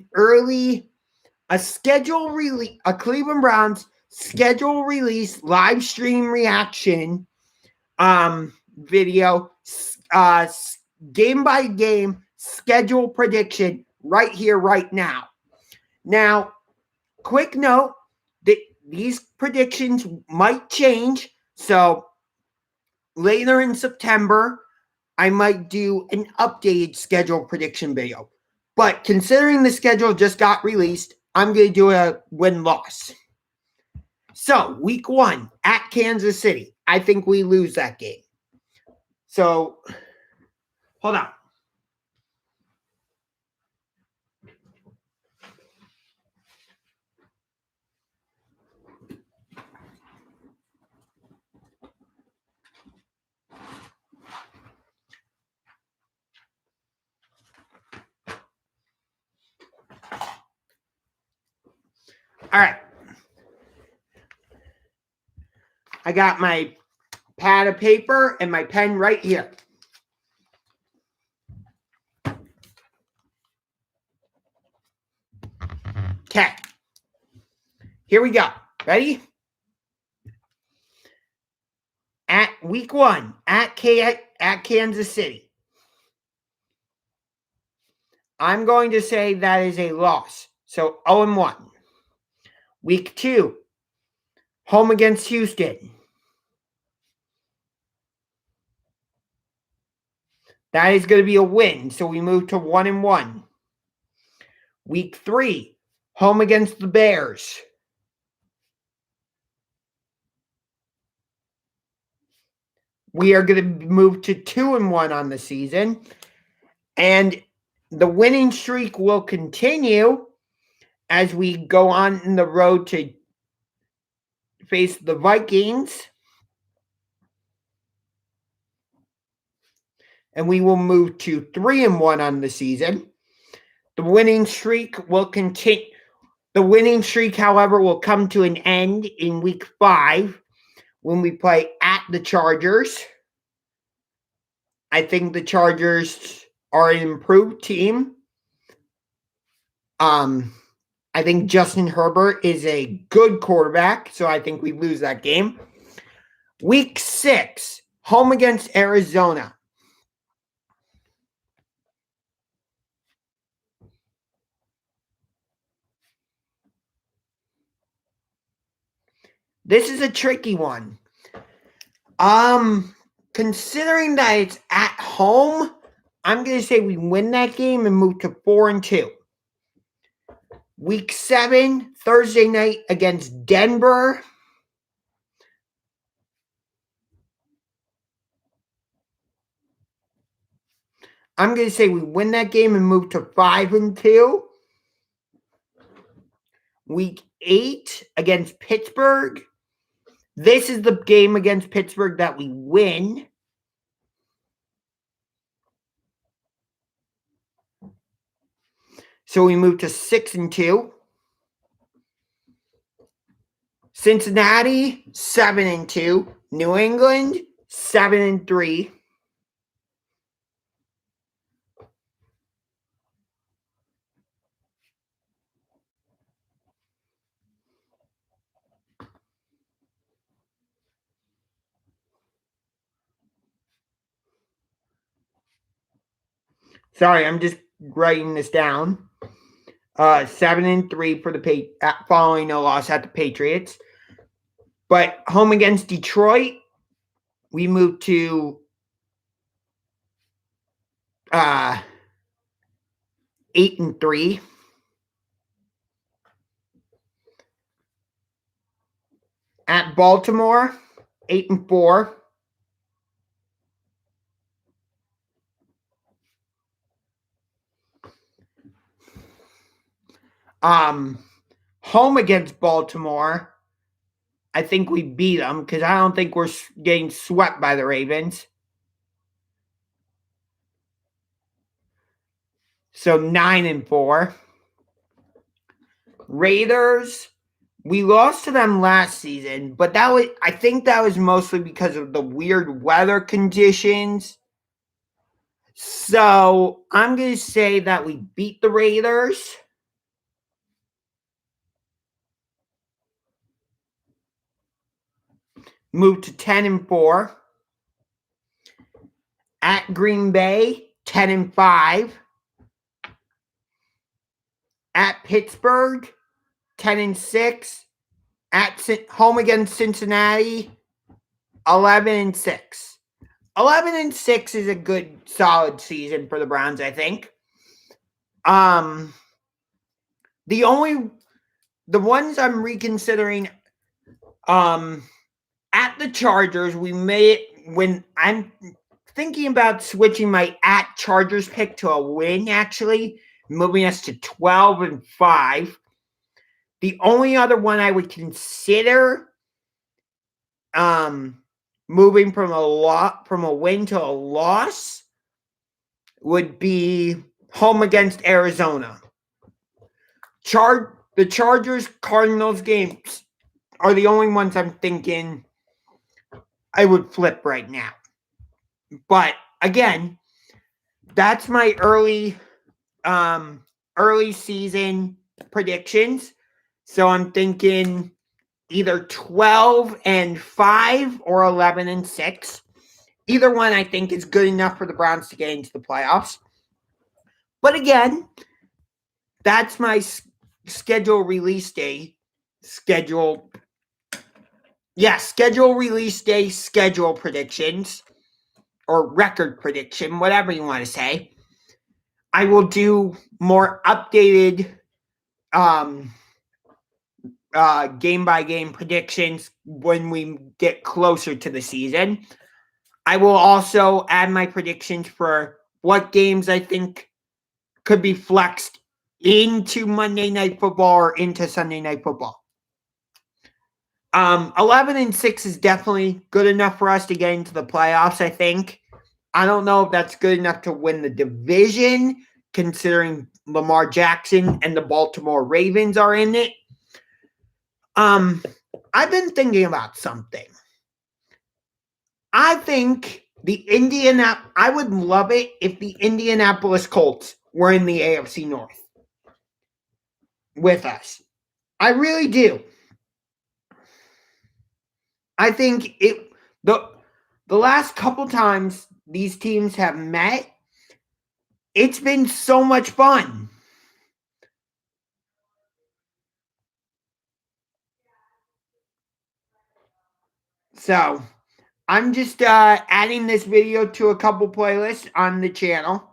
Cleveland Browns schedule release live stream reaction video, game by game schedule prediction right here, right now. Now, quick note that these predictions might change. So later in September, I might do an updated schedule prediction video. But considering the schedule just got released, I'm going to do a win-loss. So, week 1 at Kansas City. I think we lose that game. So, hold on. All right. I got my pad of paper and my pen right here. Okay. Here we go. Ready? At week 1 at Kansas City. I'm going to say that is a loss. So 0-1. Week 2, home against Houston. That is going to be a win. So we move to 1-1. Week 3, home against the Bears. We are going to move to 2-1 on the season. And the winning streak will continue as we go on the road to face the Vikings. And we will move to 3-1 on the season. The winning streak will continue. The winning streak, however, will come to an end in week 5 when we play at the Chargers. I think the Chargers are an improved team. I think Justin Herbert is a good quarterback, so I think we lose that game. Week 6, home against Arizona. This is a tricky one. considering that it's at home, I'm going to say we win that game and move to 4-2. Week 7, Thursday night against Denver. I'm going to say we win that game and move to 5-2. Week 8 against Pittsburgh. This is the game against Pittsburgh that we win. So we move to 6-2. Cincinnati, 7-2. New England, 7-3. Sorry, I'm just writing this down. 7-3 for the following a loss at the Patriots. But home against Detroit, we move to 8-3. At Baltimore, 8-4. Home against Baltimore, I think we beat them because I don't think we're getting swept by the Ravens. So 9-4. Raiders, we lost to them last season, but I think that was mostly because of the weird weather conditions. So I'm going to say that we beat the Raiders. Move to 10-4. At Green Bay, 10-5. At Pittsburgh, 10-6. At home against Cincinnati, 11-6. 11-6 is a good, solid season for the Browns, I think. The ones I'm reconsidering, at the Chargers, we made it when I'm thinking about switching my at Chargers pick to a win, actually, moving us to 12-5. The only other one I would consider moving from a win to a loss would be home against Arizona. The Chargers-Cardinals games are the only ones I'm thinking I would flip right now. But again, that's my early season predictions. So I'm thinking either 12-5 or 11-6. Either one I think is good enough for the Browns to get into the playoffs. But again, that's my schedule release day. Schedule release day, schedule predictions, or record prediction, whatever you want to say. I will do more updated game-by-game predictions when we get closer to the season. I will also add my predictions for what games I think could be flexed into Monday Night Football or into Sunday Night Football. 11-6 is definitely good enough for us to get into the playoffs, I think. I don't know if that's good enough to win the division, considering Lamar Jackson and the Baltimore Ravens are in it. I've been thinking about something. I think I would love it if the Indianapolis Colts were in the AFC North with us. I really do. I think the last couple times these teams have met, it's been so much fun. So I'm just adding this video to a couple playlists on the channel.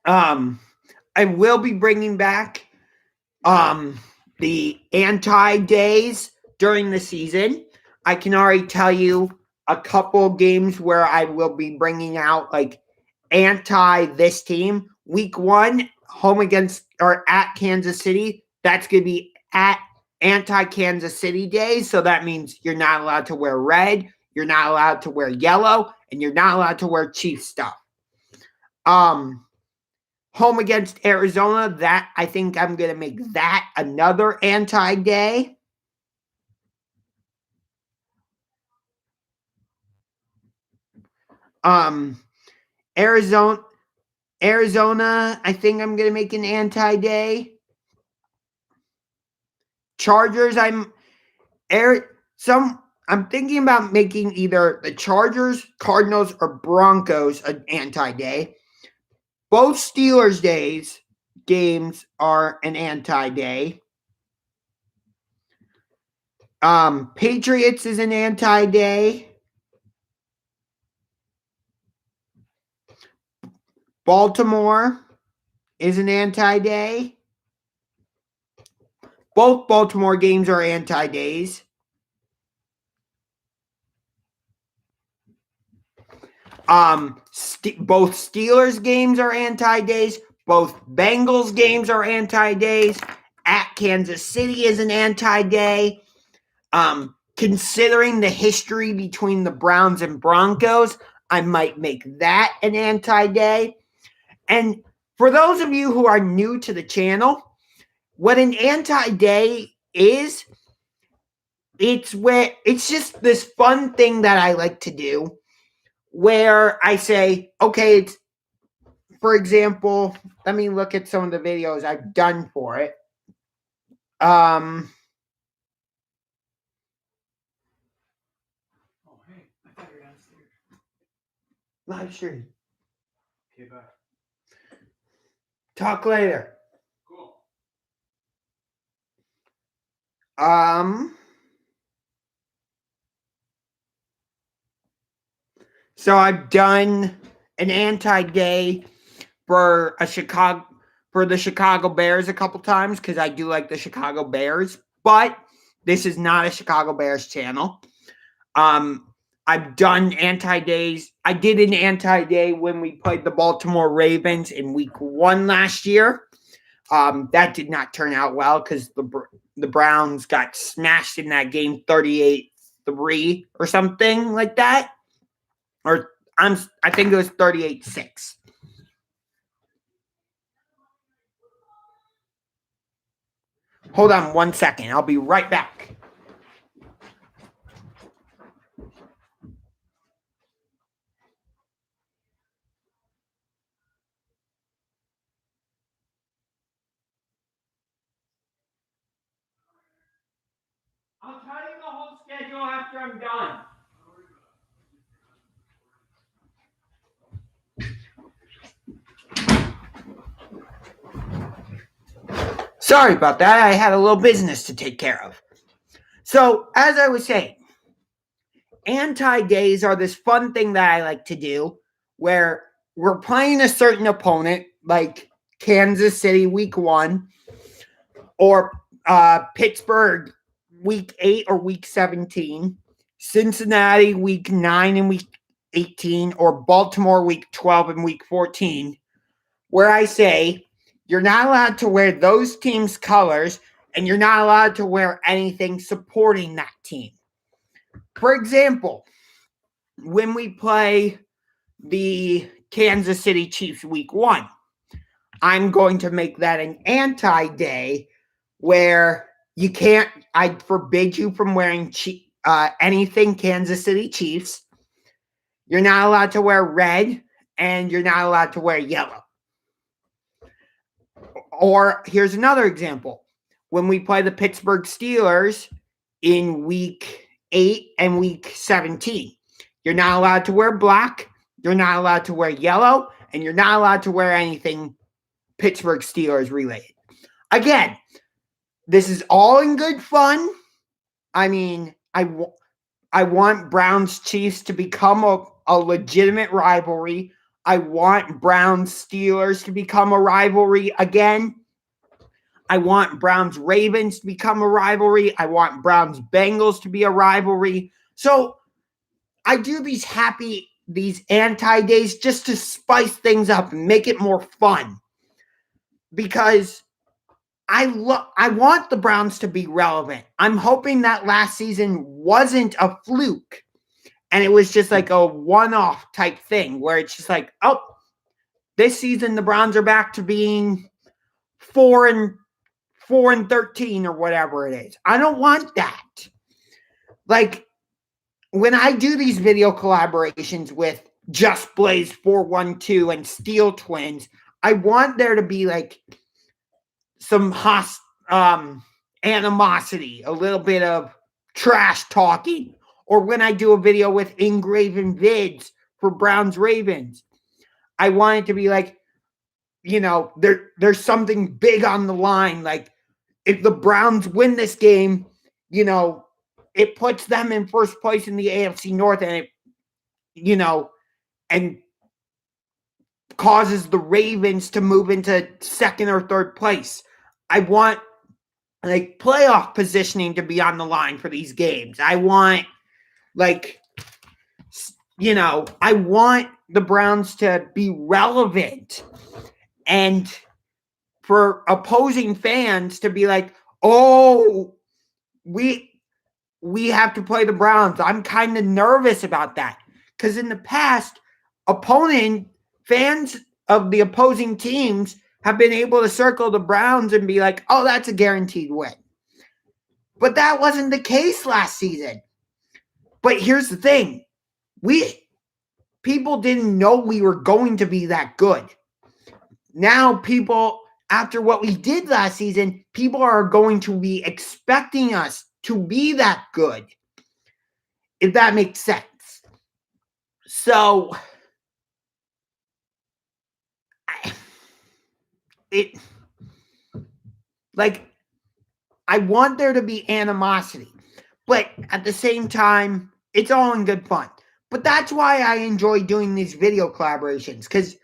I will be bringing back the anti-days during the season. I can already tell you a couple games where I will be bringing out like anti this team. Week 1, home against or at Kansas City. That's going to be at anti-Kansas City days. So that means you're not allowed to wear red, you're not allowed to wear yellow, and you're not allowed to wear Chiefs stuff. Home against Arizona, that I think I'm going to make that another anti-day. Arizona, I think I'm going to make an anti-day. Chargers, I'm thinking about making either the Chargers, Cardinals, or Broncos an anti-day. Both Steelers games are an anti-day. Patriots is an anti-day. Baltimore is an anti-day. Both Baltimore games are anti-days. Both Steelers games are anti-days. Both Bengals games are anti-days. At Kansas City is an anti-day. Considering the history between the Browns and Broncos, I might make that an anti-day. And for those of you who are new to the channel, what an anti-day is, it's just this fun thing that I like to do where I say, okay, for example, let me look at some of the videos I've done for it. Oh, hey, I thought you were downstairs. Live stream. Okay, bye. Talk later. Cool. So I've done an anti-day for the Chicago Bears a couple times because I do like the Chicago Bears, but this is not a Chicago Bears channel. I've done anti-days. I did an anti-day when we played the Baltimore Ravens in week 1 last year. That did not turn out well because the Browns got smashed in that game 38-3 or something like that. Or I think it was 38-6. Hold on 1 second. I'll be right back. I'll tell you the whole schedule after I'm done. Sorry about that. I had a little business to take care of. So, as I was saying, anti-days are this fun thing that I like to do where we're playing a certain opponent, like Kansas City week 1 or Pittsburgh week 8 or week 17, Cincinnati week 9 and week 18, or Baltimore week 12 and week 14, where I say you're not allowed to wear those teams' colors and you're not allowed to wear anything supporting that team. For example, when we play the Kansas City Chiefs week 1, I'm going to make that an anti-day where you can't, I forbid you from wearing anything Kansas City Chiefs. You're not allowed to wear red and you're not allowed to wear yellow. Or here's another example. When we play the Pittsburgh Steelers in week 8 and week 17, you're not allowed to wear black, you're not allowed to wear yellow, and you're not allowed to wear anything Pittsburgh Steelers related. Again, this is all in good fun. I mean, I want Browns Chiefs to become a legitimate rivalry. I want Browns Steelers to become a rivalry again. I want Browns Ravens to become a rivalry. I want Browns Bengals to be a rivalry. So I do these anti-days just to spice things up and make it more fun. Because I want the Browns to be relevant. I'm hoping that last season wasn't a fluke and it was just like a one-off type thing where it's just like, oh, this season the Browns are back to being 4-13 or whatever it is. I don't want that. Like, when I do these video collaborations with Just Blaze 412 and Steel Twins, I want there to be like some animosity, a little bit of trash talking. Or when I do a video with Engraven Vids for Browns Ravens, I want it to be like, there's something big on the line. Like, if the Browns win this game, it puts them in first place in the AFC North and and causes the Ravens to move into second or third place. I want like playoff positioning to be on the line for these games. I want I want the Browns to be relevant and for opposing fans to be like, oh, we have to play the Browns. I'm kind of nervous about that because in the past, fans of the opposing teams have been able to circle the Browns and be like, oh, that's a guaranteed win. But that wasn't the case last season. But here's the thing. People didn't know we were going to be that good. Now after what we did last season, people are going to be expecting us to be that good. If that makes sense. So, I want there to be animosity. But at the same time, it's all in good fun. But that's why I enjoy doing these video collaborations. Because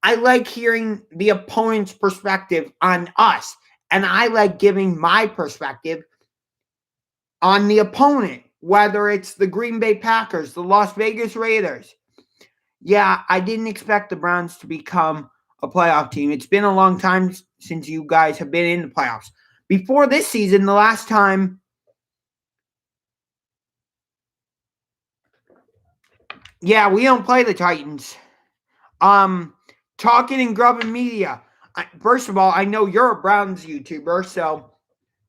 I like hearing the opponent's perspective on us. And I like giving my perspective on the opponent. Whether it's the Green Bay Packers, the Las Vegas Raiders. Yeah, I didn't expect the Browns to become a playoff team. It's been a long time since you guys have been in the playoffs. Before this season, the last time, yeah, we don't play the Titans. Talking and Grubbing Media. First of all, I know you're a Browns YouTuber, so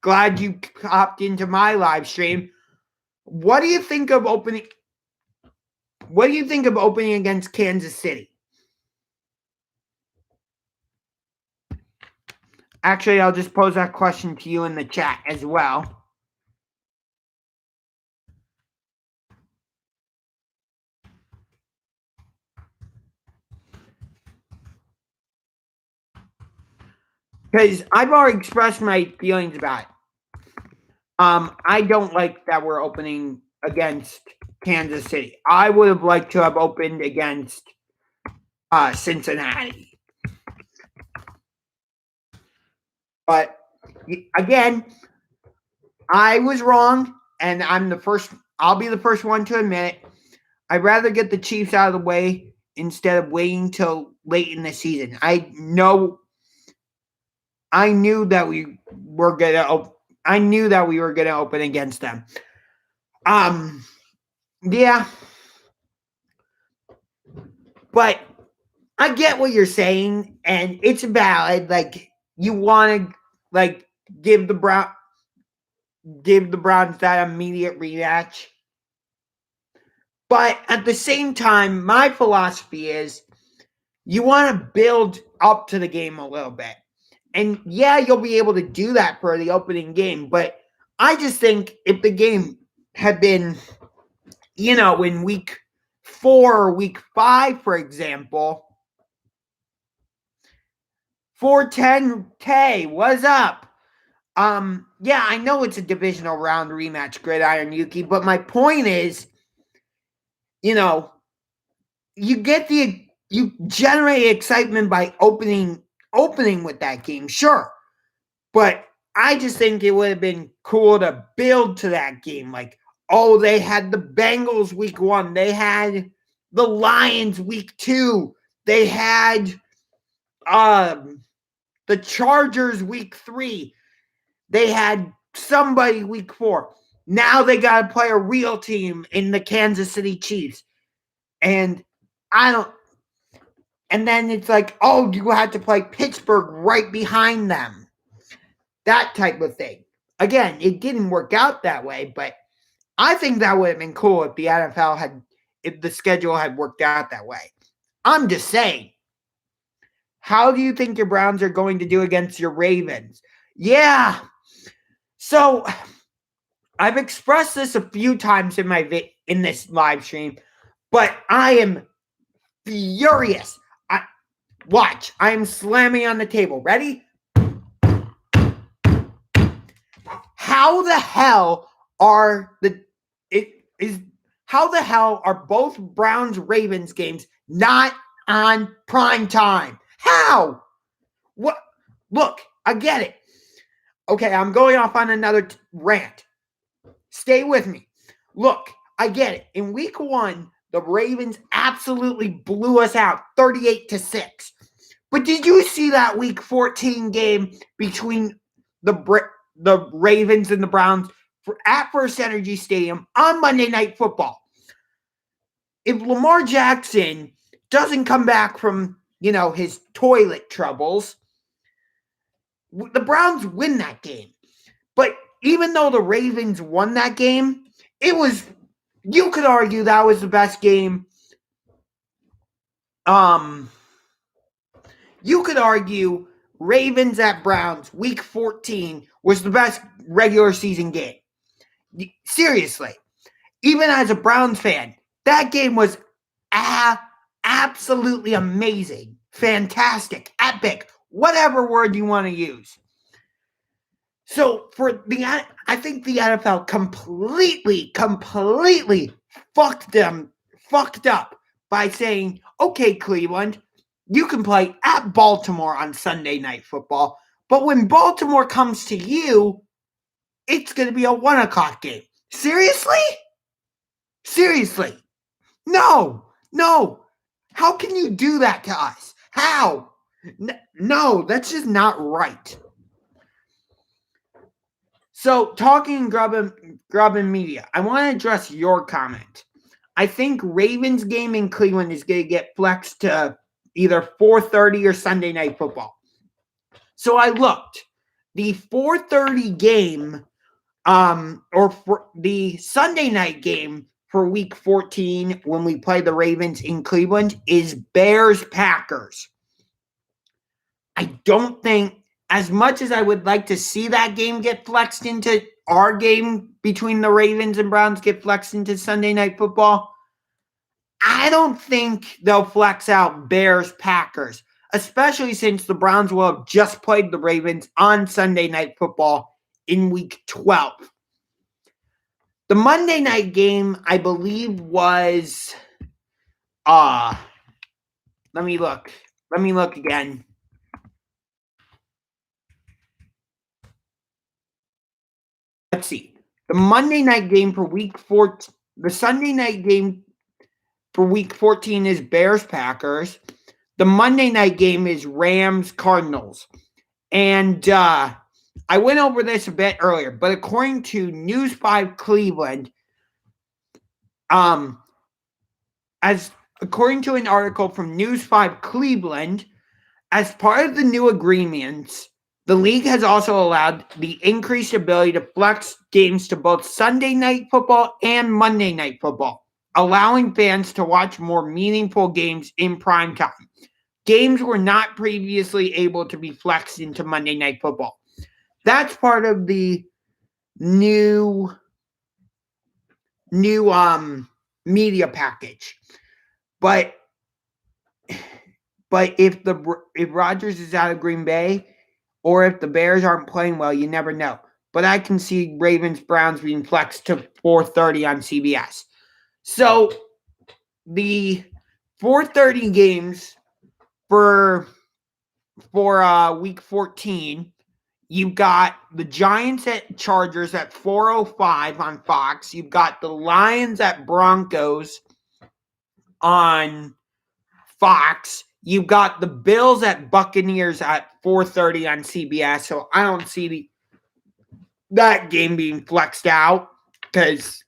glad you hopped into my live stream. What do you think of opening against Kansas City? Actually, I'll just pose that question to you in the chat as well. Because I've already expressed my feelings about it. I don't like that we're opening against Kansas City. I would have liked to have opened against Cincinnati. But again, I was wrong, and I'll be the first one to admit it. I'd rather get the Chiefs out of the way instead of waiting till late in the season. I knew that we were gonna open against them. Yeah. But I get what you're saying, and it's valid. Like, you want to give the Browns that immediate rematch. But at the same time, my philosophy is you want to build up to the game a little bit. And yeah, you'll be able to do that for the opening game. But I just think if the game had been, in week 4 or week 5, for example, 410K, what's up? Yeah, I know it's a divisional round rematch, Gridiron Yuki, but my point is, you generate excitement by opening with that game, sure. But I just think it would have been cool to build to that game. Like, oh, they had the Bengals week 1. They had the Lions week 2. They had the Chargers week 3. They had somebody week 4. Now they got to play a real team in the Kansas City Chiefs. And then it's like, oh, you had to play Pittsburgh right behind them. That type of thing. Again, it didn't work out that way, but I think that would have been cool if if the schedule had worked out that way. I'm just saying. How do you think your Browns are going to do against your Ravens? Yeah. So I've expressed this a few times in this live stream, but I am furious. Watch. I am slamming on the table. Ready? How the hell are both Browns Ravens games not on prime time? How? What? Look, I get it. Okay, I'm going off on another rant. Stay with me. Look, I get it. In week 1, the Ravens absolutely blew us out 38-6. But did you see that week 14 game between the Ravens and the Browns at First Energy Stadium on Monday Night Football? If Lamar Jackson doesn't come back from, his toilet troubles, the Browns win that game. But even though the Ravens won that game, you could argue that was the best game. You could argue Ravens at Browns week 14 was the best regular season game. Seriously. Even as a Browns fan, that game was absolutely amazing, fantastic, epic, whatever word you want to use. So I think the NFL completely fucked up by saying, okay, Cleveland, you can play at Baltimore on Sunday Night Football, but when Baltimore comes to you, it's going to be a 1 o'clock game. Seriously? No. How can you do that to us? How? No, that's just not right. So, talking Grubbin Media, I want to address your comment. I think Ravens game in Cleveland is going to get flexed to either 4:30 or Sunday Night Football. So I looked. The 4:30 game, or for the Sunday night game for Week 14 when we play the Ravens in Cleveland is Bears-Packers. I don't think, as much as I would like to see that game get flexed into our game between the Ravens and Browns get flexed into Sunday Night Football, I don't think they'll flex out Bears-Packers, especially since the Browns will have just played the Ravens on Sunday Night Football in Week 12. The Monday night game, I believe, was let me look again. Let's see. The Monday night game for Week 14, the Sunday night game for Week 14 is Bears-Packers. The Monday night game is Rams-Cardinals. And I went over this a bit earlier, but according to News 5 Cleveland, according to an article from News 5 Cleveland, as part of the new agreements, the league has also allowed the increased ability to flex games to both Sunday Night Football and Monday Night Football, allowing fans to watch more meaningful games in prime time. Games were not previously able to be flexed into Monday Night Football. That's part of the new media package. But But if Rodgers is out of Green Bay, or if the Bears aren't playing well, you never know. But I can see Ravens-Browns being flexed to 4:30 on CBS. So the 4:30 games for week 14, you've got the Giants at Chargers at 4:05 on Fox. You've got the Lions at Broncos on Fox. You've got the Bills at Buccaneers at 4:30 on CBS. So I don't see that game being flexed out because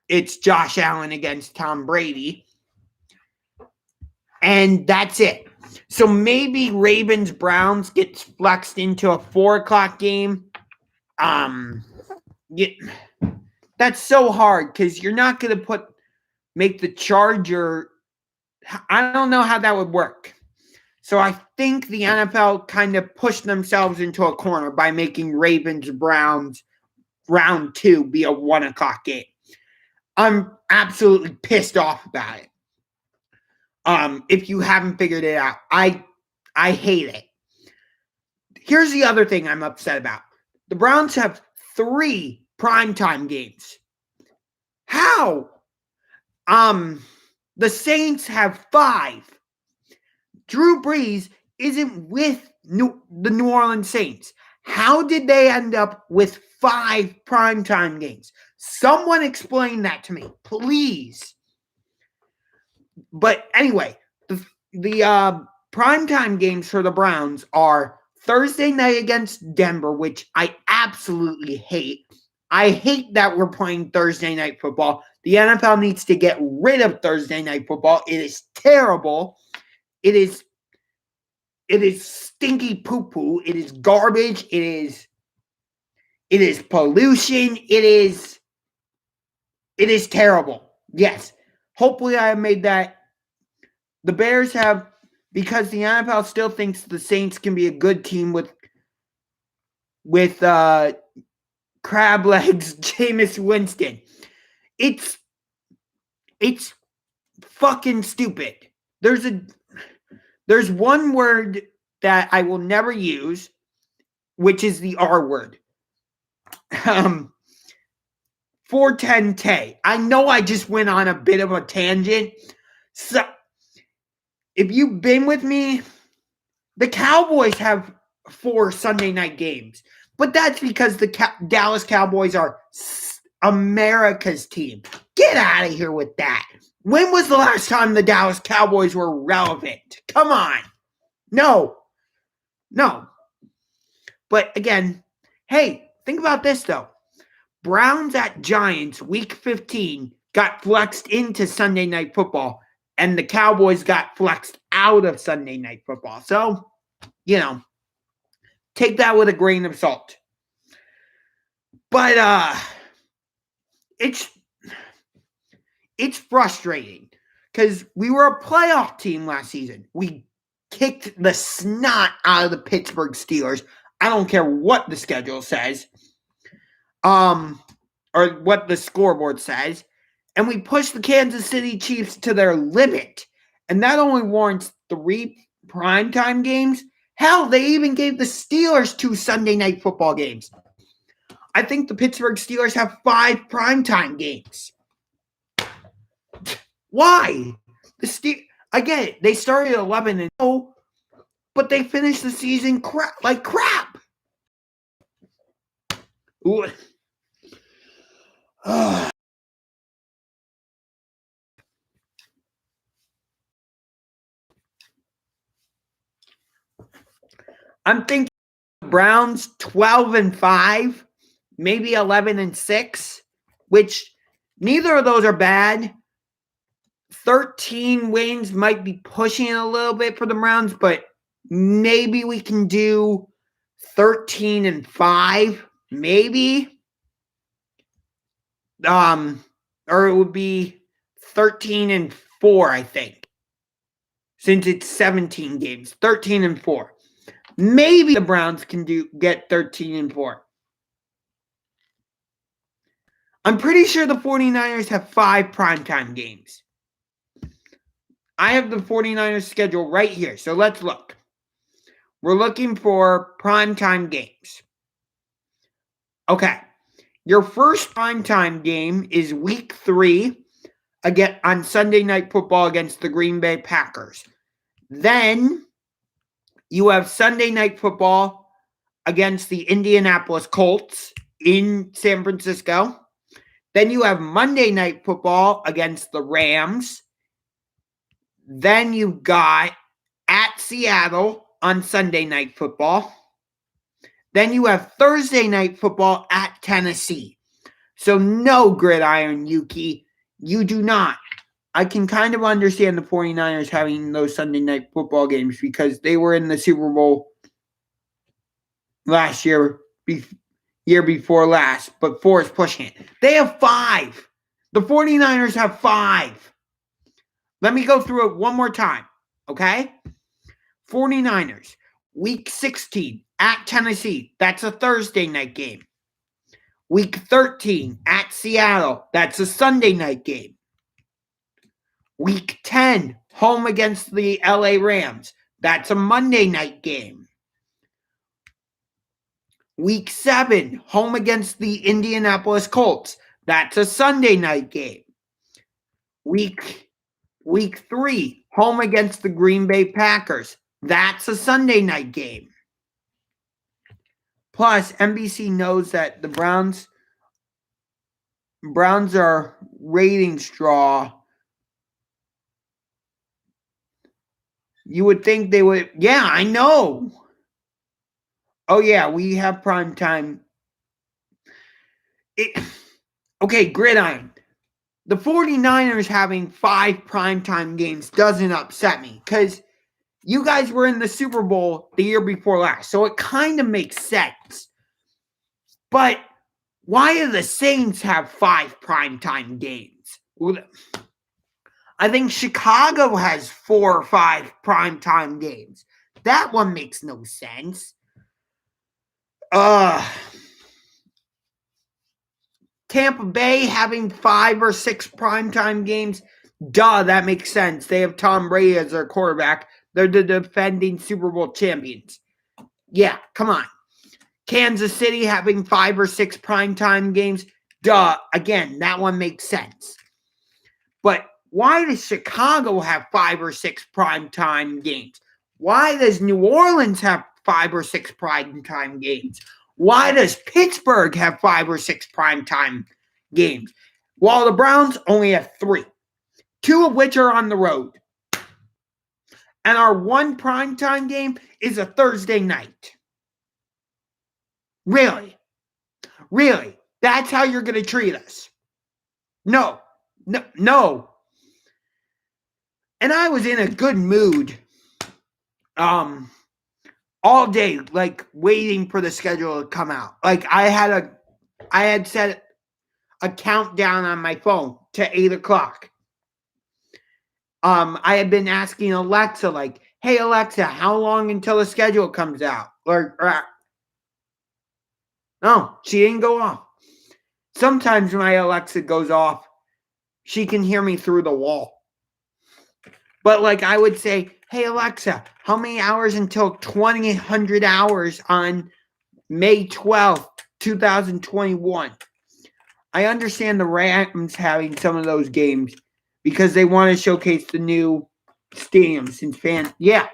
it's Josh Allen against Tom Brady. And that's it. So maybe Ravens-Browns gets flexed into a 4 o'clock game. That's so hard because you're not going to make the Charger. I don't know how that would work. So I think the NFL kind of pushed themselves into a corner by making Ravens-Browns round 2 be a 1 o'clock game. I'm absolutely pissed off about it. If you haven't figured it out, I hate it. Here's the other thing I'm upset about. The Browns have 3 primetime games. How? The Saints have 5. Drew Brees isn't with the New Orleans Saints. How did they end up with 5 primetime games? Someone explain that to me, please. But anyway, the primetime games for the Browns are Thursday night against Denver, which I absolutely hate. I hate that we're playing Thursday night football. The NFL needs to get rid of Thursday night football. It is terrible. It is stinky poo-poo. It is garbage. It is pollution. It is terrible. Yes. Hopefully I have made that. The Bears have, because the NFL still thinks the Saints can be a good team with crab legs Jameis Winston. It's fucking stupid. There's one word that I will never use, which is the R word. 410K. I know I just went on a bit of a tangent. So, if you've been with me, the Cowboys have 4 Sunday night games. But that's because the Dallas Cowboys are America's team. Get out of here with that. When was the last time the Dallas Cowboys were relevant? Come on. No. But again, hey, think about this though. Browns at Giants, week 15, got flexed into Sunday Night Football, and the Cowboys got flexed out of Sunday Night Football. So, take that with a grain of salt. But it's frustrating because we were a playoff team last season. We kicked the snot out of the Pittsburgh Steelers. I don't care what the schedule says. Or what the scoreboard says. And we pushed the Kansas City Chiefs to their limit. And that only warrants 3 primetime games. Hell, they even gave the Steelers 2 Sunday night football games. I think the Pittsburgh Steelers have 5 primetime games. Why? I get it. They started 11-0, but they finished the season like crap. Ooh. I'm thinking Browns 12-5, maybe 11-6, which neither of those are bad. 13 wins might be pushing it a little bit for the Browns, but maybe we can do 13-5, maybe. Or it would be 13-4, I think. Since it's 17 games, 13-4. Maybe the Browns can get 13-4. I'm pretty sure the 49ers have 5 primetime games. I have the 49ers schedule right here. So let's look. We're looking for primetime games. Okay. Your first primetime game is week 3 again on Sunday Night Football against the Green Bay Packers. Then you have Sunday Night Football against the Indianapolis Colts in San Francisco. Then you have Monday Night Football against the Rams. Then you've got at Seattle on Sunday Night Football. Then you have Thursday Night Football at Tennessee. So no, Gridiron Yuki, you do not. I can kind of understand the 49ers having those Sunday Night Football games because they were in the Super Bowl last year, year before last, but 4 is pushing it. They have 5. The 49ers have 5. Let me go through it one more time, okay? 49ers, week 16 at Tennessee. That's a Thursday night game. Week 13 at Seattle. That's a Sunday night game. Week 10, home against the LA Rams. That's a Monday night game. Week 7, home against the Indianapolis Colts. That's a Sunday night game. Week 3, home against the Green Bay Packers. That's a Sunday night game. Plus, NBC knows that the Browns are ratings draw. You would think they would. Yeah, I know. Oh, yeah, we have prime time. Okay, Gridiron. The 49ers having 5 primetime games doesn't upset me because you guys were in the Super Bowl the year before last, so it kind of makes sense. But why do the Saints have 5 primetime games? I think Chicago has 4 or 5 primetime games. That one makes no sense. Tampa Bay having 5 or 6 primetime games. Duh, that makes sense. They have Tom Brady as their quarterback. They're the defending Super Bowl champions. Yeah, come on. Kansas City having 5 or 6 primetime games. Duh, again, that one makes sense. But why does Chicago have 5 or 6 primetime games? Why does New Orleans have 5 or 6 primetime games? Why does Pittsburgh have 5 or 6 primetime games? While the Browns only have 3, 2 of which are on the road. And our one primetime game is a Thursday night. Really? Really? That's how you're going to treat us? No. And I was in a good mood all day, like waiting for the schedule to come out. Like I had set a countdown on my phone to 8 o'clock. I had been asking Alexa, like, hey Alexa, how long until the schedule comes out? No, she didn't go off. Sometimes when my Alexa goes off, she can hear me through the wall. But like I would say, hey Alexa, how many hours until 2000 hours on May 12th, 2021? I understand the Rams having some of those games because they want to showcase the new stadium since fans. Yeah.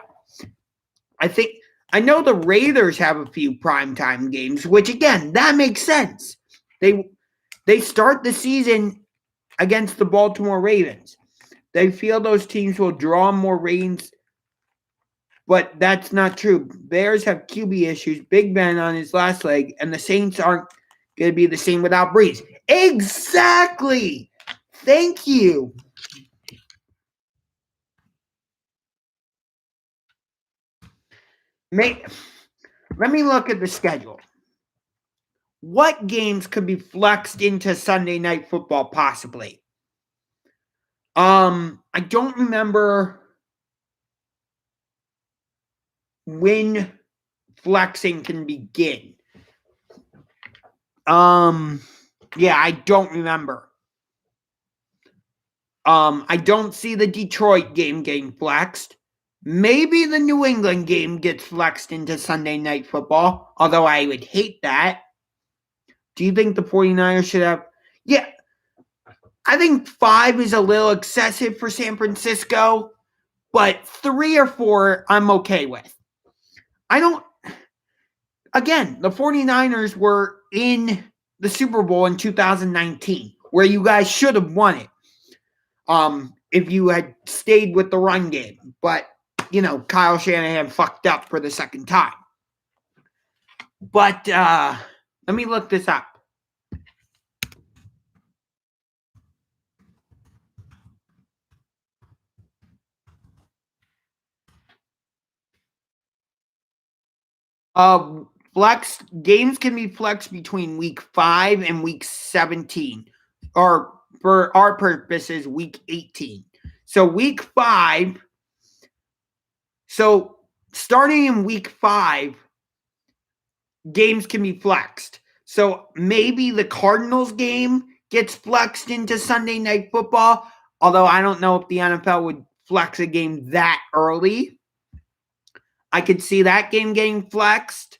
I know the Raiders have a few primetime games, which again, that makes sense. They start the season against the Baltimore Ravens. They feel those teams will draw more ratings, but that's not true. Bears have QB issues, Big Ben on his last leg, and the Saints aren't going to be the same without Breeze. Exactly. Thank you. Let me look at the schedule. What games could be flexed into Sunday Night Football possibly? I don't remember when flexing can begin. Yeah, I don't remember. I don't see the Detroit game getting flexed. Maybe the New England game gets flexed into Sunday Night Football, although I would hate that. Do you think the 49ers should have? Yeah, I think 5 is a little excessive for San Francisco, but 3 or 4 I'm okay with. Again, the 49ers were in the Super Bowl in 2019, where you guys should have won it. If you had stayed with the run game. But, Kyle Shanahan fucked up for the second time. But let me look this up. Flex games can be flexed between week 5 and week 17, or for our purposes, week 18. So week 5. So starting in week 5, games can be flexed. So maybe the Cardinals game gets flexed into Sunday Night Football, although I don't know if the NFL would flex a game that early. I could see that game getting flexed.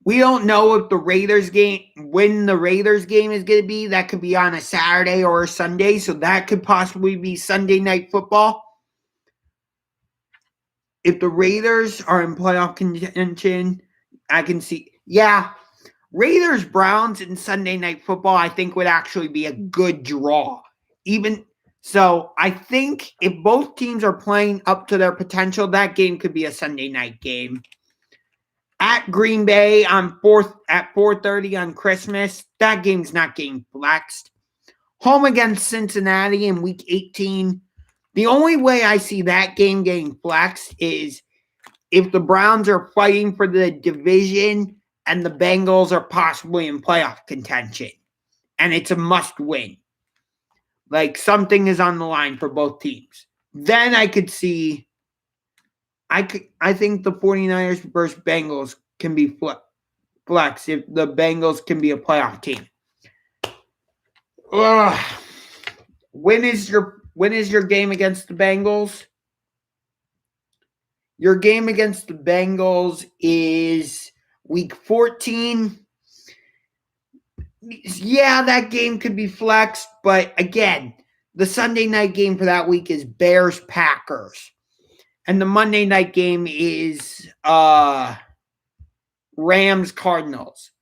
We don't know if the Raiders game, when the Raiders game is going to be. That could be on a Saturday or a Sunday, so that could possibly be Sunday Night Football. If the Raiders are in playoff contention, I can see, Raiders Browns in Sunday Night Football, I think would actually be a good draw. Even so, I think if both teams are playing up to their potential, that game could be a Sunday night game. At Green Bay at 4:30 on Christmas, that game's not getting flexed. Home against Cincinnati in Week 18. The only way I see that game getting flexed is if the Browns are fighting for the division and the Bengals are possibly in playoff contention, and it's a must-win. Like something is on the line for both teams. Then I could see. I think the 49ers versus Bengals can be flexed if the Bengals can be a playoff team. When is your game against the Bengals? Your game against the Bengals is week 14. Yeah, that game could be flexed, but again, the Sunday night game for that week is Bears-Packers. And the Monday night game is Rams-Cardinals.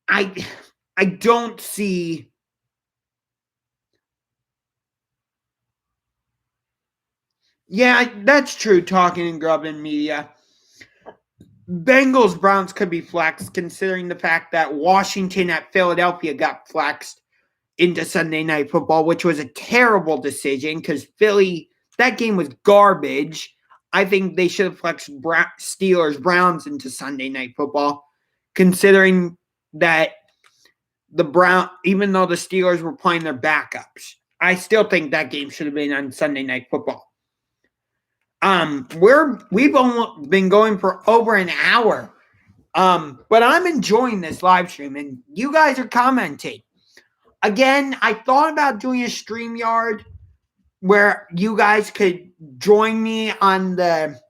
I don't see. Yeah, that's true, talking and grubbing media. Bengals-Browns could be flexed, considering the fact that Washington at Philadelphia got flexed into Sunday Night Football, which was a terrible decision because Philly, that game was garbage. I think they should have flexed Steelers-Browns into Sunday Night Football, considering that even though the Steelers were playing their backups. I still think that game should have been on Sunday Night Football. We've only been going for over an hour. But I'm enjoying this live stream, and you guys are commenting. Again, I thought about doing a StreamYard where you guys could join me on the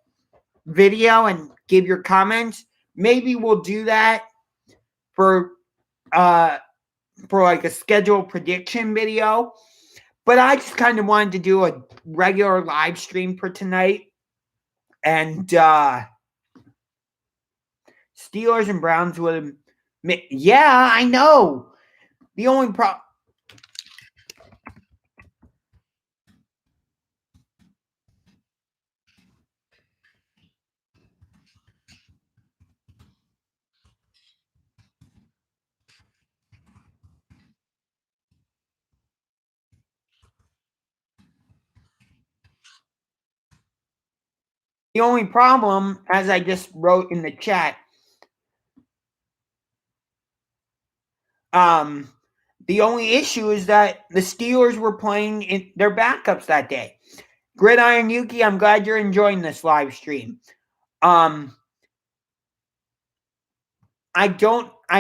video and give your comments. Maybe we'll do that for like a scheduled prediction video. But I just kind of wanted to do a regular live stream for tonight. And Steelers and Browns would have. Yeah, I know. The only problem. The only problem, as I just wrote in the chat, the only issue is that the Steelers were playing in their backups that day. Gridiron Yuki, I'm glad you're enjoying this live stream. I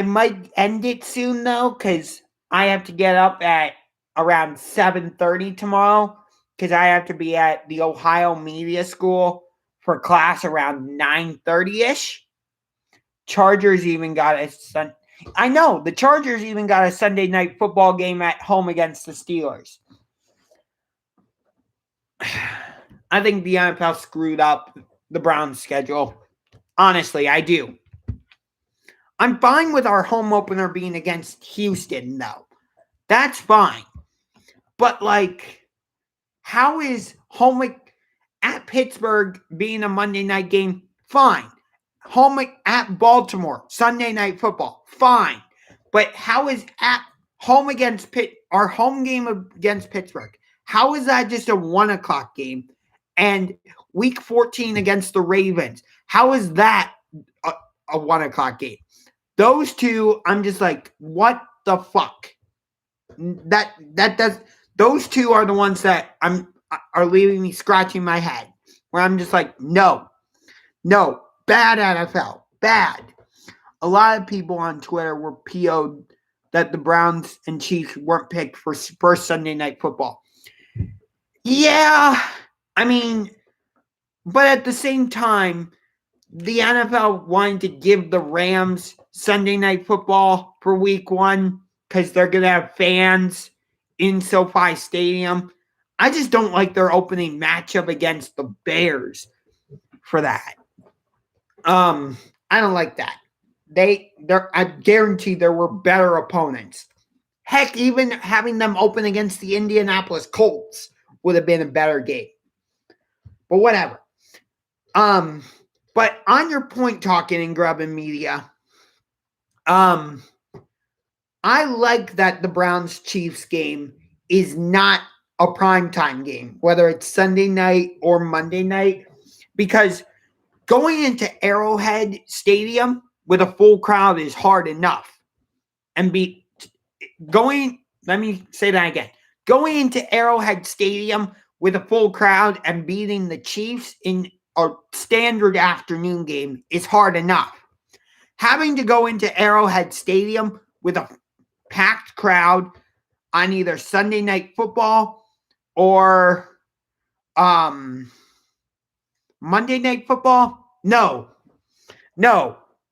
might end it soon though, because I have to get up at around 7:30 tomorrow because I have to be at the Ohio Media School for class around 9:30ish. Chargers even got a I know the Chargers even got a Sunday night football game at home against the Steelers. I think the NFL screwed up the Browns' schedule. Honestly, I do. I'm fine with our home opener being against Houston, though. That's fine. But, how is home at Pittsburgh being a Monday night game? Fine. Home at Baltimore, Sunday night football? Fine. But how is at home against our home game against Pittsburgh? How is that just a 1 o'clock game? And week 14 against the Ravens, how is that a 1 o'clock game? Those two, I'm just like, what the fuck? Those two are the ones that are leaving me scratching my head. Where I'm just like, no, bad NFL, bad. A lot of people on Twitter were PO'd that the Browns and Chiefs weren't picked for first Sunday night football. Yeah, I mean, but at the same time, the NFL wanted to give the Rams Sunday night football for week 1 because they're going to have fans in SoFi Stadium. I just don't like their opening matchup against the Bears for that. I don't like that. I guarantee there were better opponents. Heck, even having them open against the Indianapolis Colts would have been a better game. But whatever. But on your point, talking and grubbing media, I like that the Browns-Chiefs game is not a primetime game, whether it's Sunday night or Monday night, because going into Arrowhead Stadium with a full crowd is hard enough. Let me say that again. Going into Arrowhead Stadium with a full crowd and beating the Chiefs in a standard afternoon game is hard enough. Having to go into Arrowhead Stadium with a packed crowd on either Sunday night football or Monday night football? No.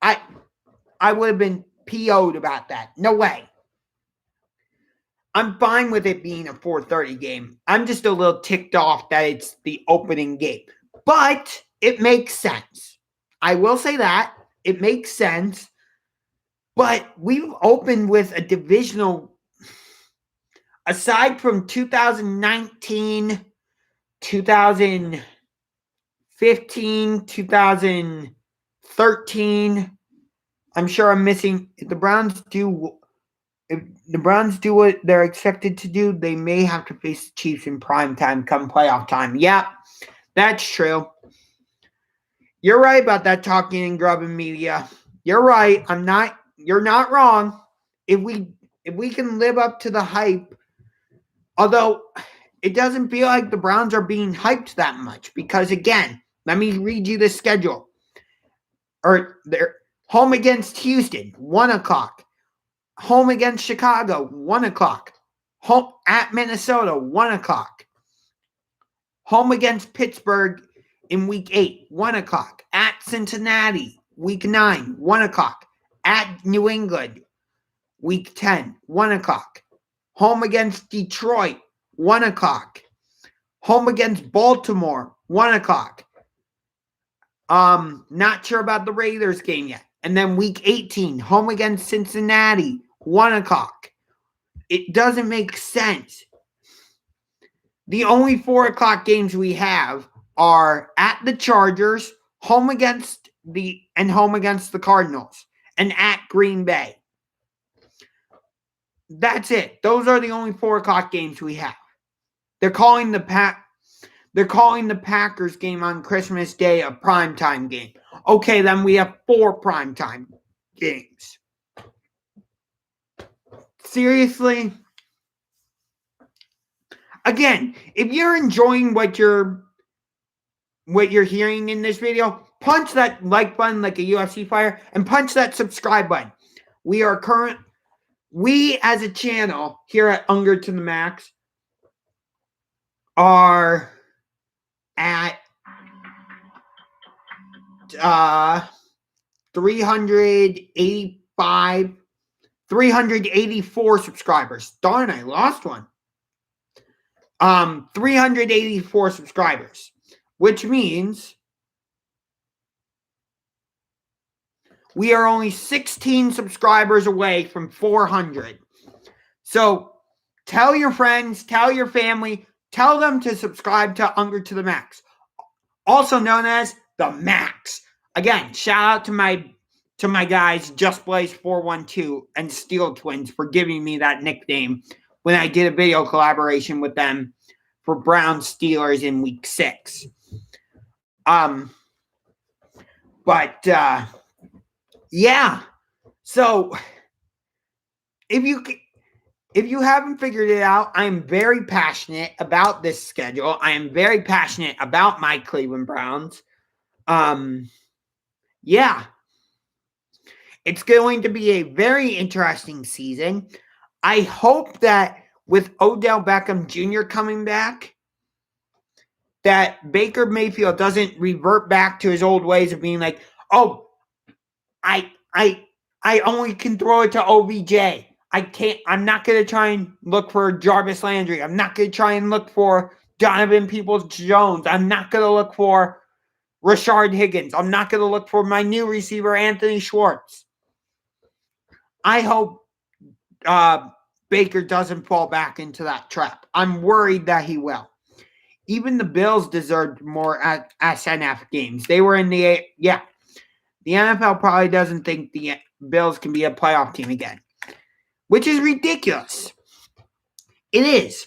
I would have been PO'd about that. No way. I'm fine with it being a 4:30 game. I'm just a little ticked off that it's the opening game. But it makes sense. I will say that. It makes sense. But we've opened with a divisional, aside from 2019, 2015, 2013. I'm sure I'm missing. If the Browns do what they're expected to do, they may have to face the Chiefs in prime time come playoff time. Yeah, that's true. You're right about that, talking and grubbing media. You're right. You're not wrong. If we can live up to the hype, although it doesn't feel like the Browns are being hyped that much, because again, let me read you the schedule. They're home against Houston, 1 o'clock. Home against Chicago, 1 o'clock. Home at Minnesota, 1 o'clock. Home against Pittsburgh in week 8, 1 o'clock. At Cincinnati, week 9, 1 o'clock. At New England, week 10, 1 o'clock. Home against Detroit, 1 o'clock. Home against Baltimore, 1 o'clock. Not sure about the Raiders game yet. And then week 18, home against Cincinnati, 1 o'clock. It doesn't make sense. The only 4 o'clock games we have are at the Chargers, home against the Cardinals, and at Green Bay. That's it. Those are the only 4 o'clock games we have. They're calling the Packers game on Christmas Day a primetime game. Okay, then we have 4 primetime games. Seriously? Again, if you're enjoying what you're hearing in this video, punch that like button like a UFC fighter and punch that subscribe button. We are we as a channel here at Unger to the Max are at 384 subscribers. Darn, I lost one. 384 subscribers, which means we are only 16 subscribers away from 400. So tell your friends, tell your family, tell them to subscribe to Unger to the Max, also known as the Max. Again, shout out to my guys, Just Blaze 412 and Steel Twins, for giving me that nickname when I did a video collaboration with them for Browns Steelers in week 6. Yeah. So if you haven't figured it out, I am very passionate about this schedule. I am very passionate about my Cleveland Browns. Yeah. It's going to be a very interesting season. I hope that with Odell Beckham Jr. coming back, that Baker Mayfield doesn't revert back to his old ways of being like, oh, I only can throw it to OBJ. I'm not going to try and look for Jarvis Landry. I'm not going to try and look for Donovan Peoples-Jones. I'm not going to look for Rashard Higgins. I'm not going to look for my new receiver, Anthony Schwartz. I hope Baker doesn't fall back into that trap. I'm worried that he will. Even the Bills deserved more at SNF games. They were in the NFL probably doesn't think the Bills can be a playoff team again, which is ridiculous. It is.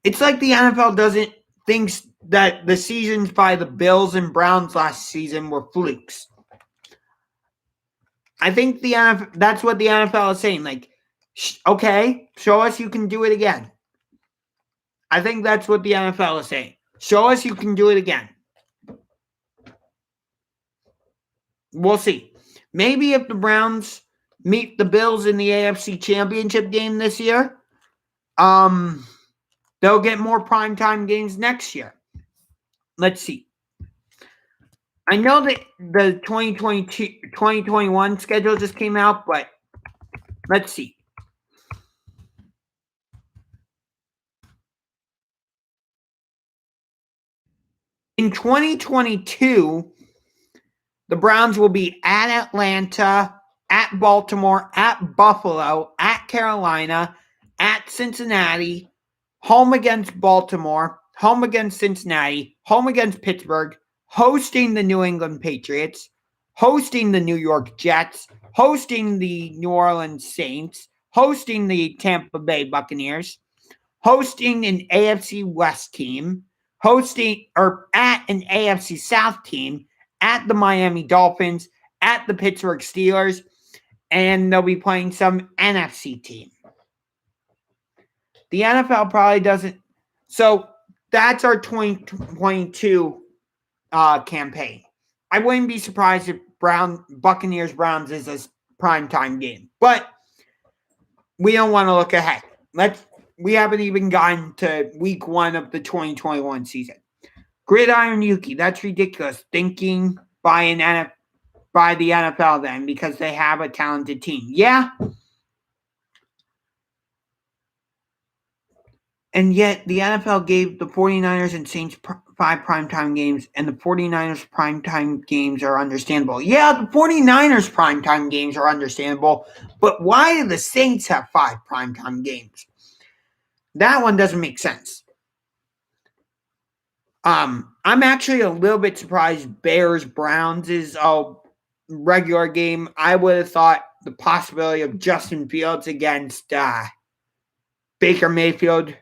It's like the NFL thinks that the seasons by the Bills and Browns last season were flukes. I think that's what the NFL is saying. Like, okay, show us you can do it again. I think that's what the NFL is saying. Show us you can do it again. We'll see. Maybe if the Browns meet the Bills in the AFC Championship game this year, they'll get more primetime games next year. Let's see. I know that the 2021 schedule just came out, but let's see. In 2022, the Browns will be at Atlanta, at Baltimore, at Buffalo, at Carolina, at Cincinnati, home against Baltimore, home against Cincinnati, home against Pittsburgh, hosting the New England Patriots, hosting the New York Jets, hosting the New Orleans Saints, hosting the Tampa Bay Buccaneers, hosting an AFC West team, at an AFC South team, at the Miami Dolphins, at the Pittsburgh Steelers, and they'll be playing some NFC team. The NFL probably doesn't. So that's our 2022 campaign. I wouldn't be surprised if Buccaneers Browns is a primetime game, but we don't want to look ahead. We haven't even gotten to week 1 of the 2021 season. Gridiron Yuki, that's ridiculous. Thinking by the NFL then, because they have a talented team. Yeah. And yet the NFL gave the 49ers and Saints 5 primetime games, and the 49ers primetime games are understandable. Yeah, the 49ers primetime games are understandable, but why do the Saints have 5 primetime games? That one doesn't make sense. I'm actually a little bit surprised Bears-Browns is a regular game. I would have thought the possibility of Justin Fields against Baker Mayfield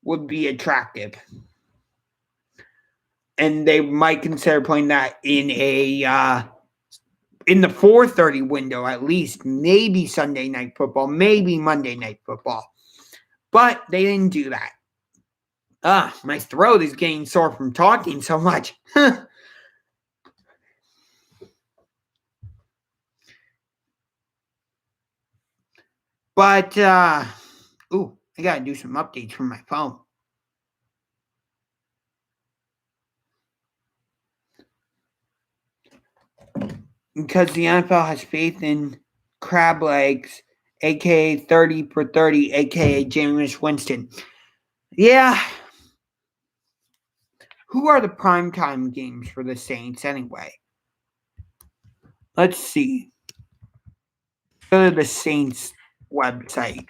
would be attractive. And they might consider playing that in the 4:30 window at least. Maybe Sunday Night Football, maybe Monday Night Football. But they didn't do that. My throat is getting sore from talking so much. But, I got to do some updates from my phone. Because the NFL has faith in Crab Legs, a.k.a. 30 for 30, a.k.a. Jameis Winston. Yeah. Who are the primetime games for the Saints anyway? Let's see. Go to the Saints website.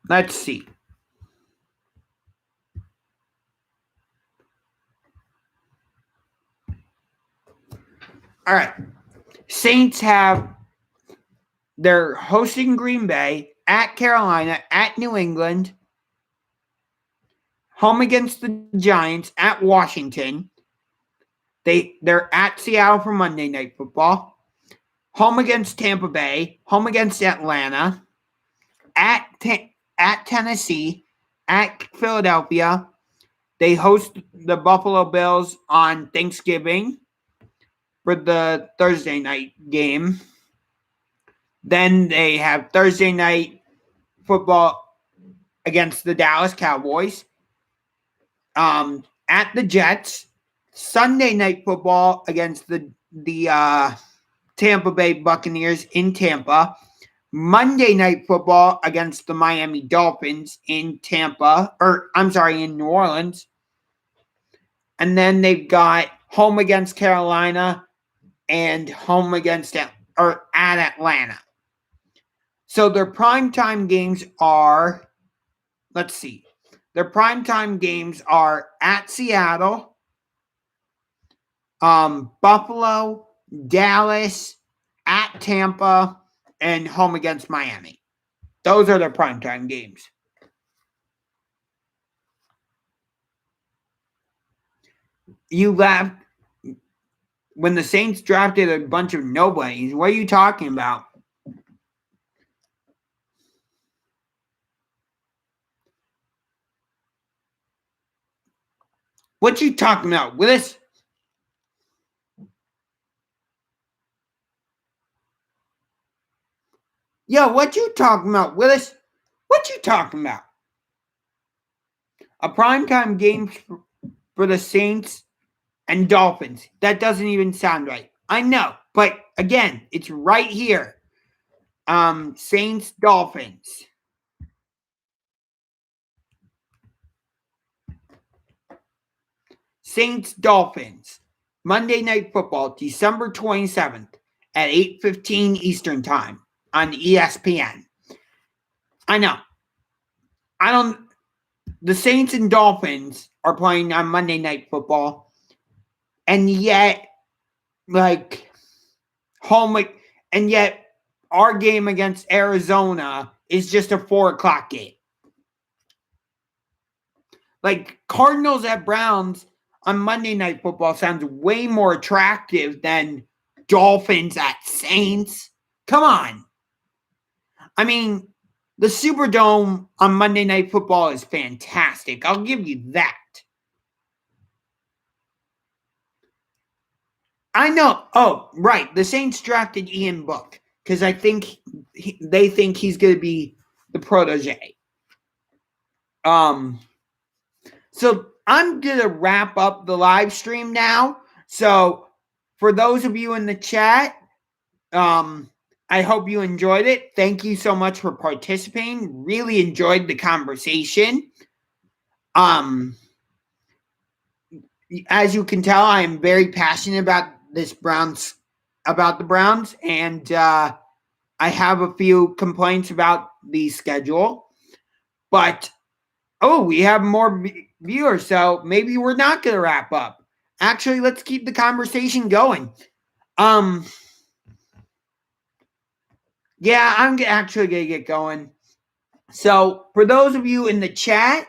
Let's see. All right. Saints they're hosting Green Bay, at Carolina, at New England, home against the Giants, at Washington. They're at Seattle for Monday Night Football, home against Tampa Bay, home against Atlanta, at Tennessee, at Philadelphia. They host the Buffalo Bills on Thanksgiving for the Thursday night game. Then they have Thursday night football against the Dallas Cowboys. At the Jets. Sunday night football against the Tampa Bay Buccaneers in Tampa. Monday night football against the Miami Dolphins in in New Orleans. And then they've got home against Carolina and home against at Atlanta. So their primetime games are, let's see. Their primetime games are at Seattle, Buffalo, Dallas, at Tampa, and home against Miami. Those are their primetime games. You laughed when the Saints drafted a bunch of nobodies. What are you talking about? What you talking about, Willis? Yo, what you talking about, Willis? What you talking about? A primetime game for the Saints and Dolphins. That doesn't even sound right. I know, but again, it's right here. Saints, Dolphins. Saints, Dolphins. Monday Night Football, December 27th at 8:15 Eastern Time on ESPN. I know. The Saints and Dolphins are playing on Monday Night Football, and yet, our game against Arizona is just a 4:00 game. Like, Cardinals at Browns on Monday Night Football sounds way more attractive than Dolphins at Saints. Come on. I mean, the Superdome on Monday Night Football is fantastic. I'll give you that. I know. Oh, right. The Saints drafted Ian Book because I think they think he's going to be the protege. So I'm going to wrap up the live stream now. So for those of you in the chat, I hope you enjoyed it. Thank you so much for participating. Really enjoyed the conversation. As you can tell, I am very passionate about the Browns, and I have a few complaints about the schedule. But we have more viewers, so maybe we're not going to wrap up. Actually, let's keep the conversation going. Yeah, I'm actually going to get going. So, for those of you in the chat,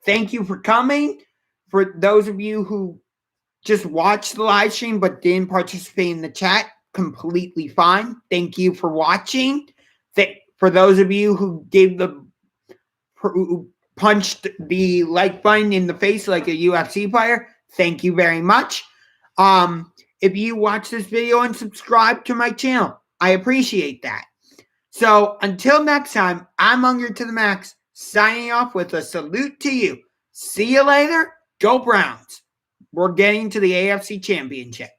thank you for coming. For those of you who just watched the live stream but didn't participate in the chat, completely fine. Thank you for watching. For those of you who who punched the like button in the face like a UFC player, thank you very much. If you watch this video and subscribe to my channel, I appreciate that. So until next time, I'm Unger to the Max, signing off with a salute to you. See you later. Go Browns. We're getting to the AFC Championship.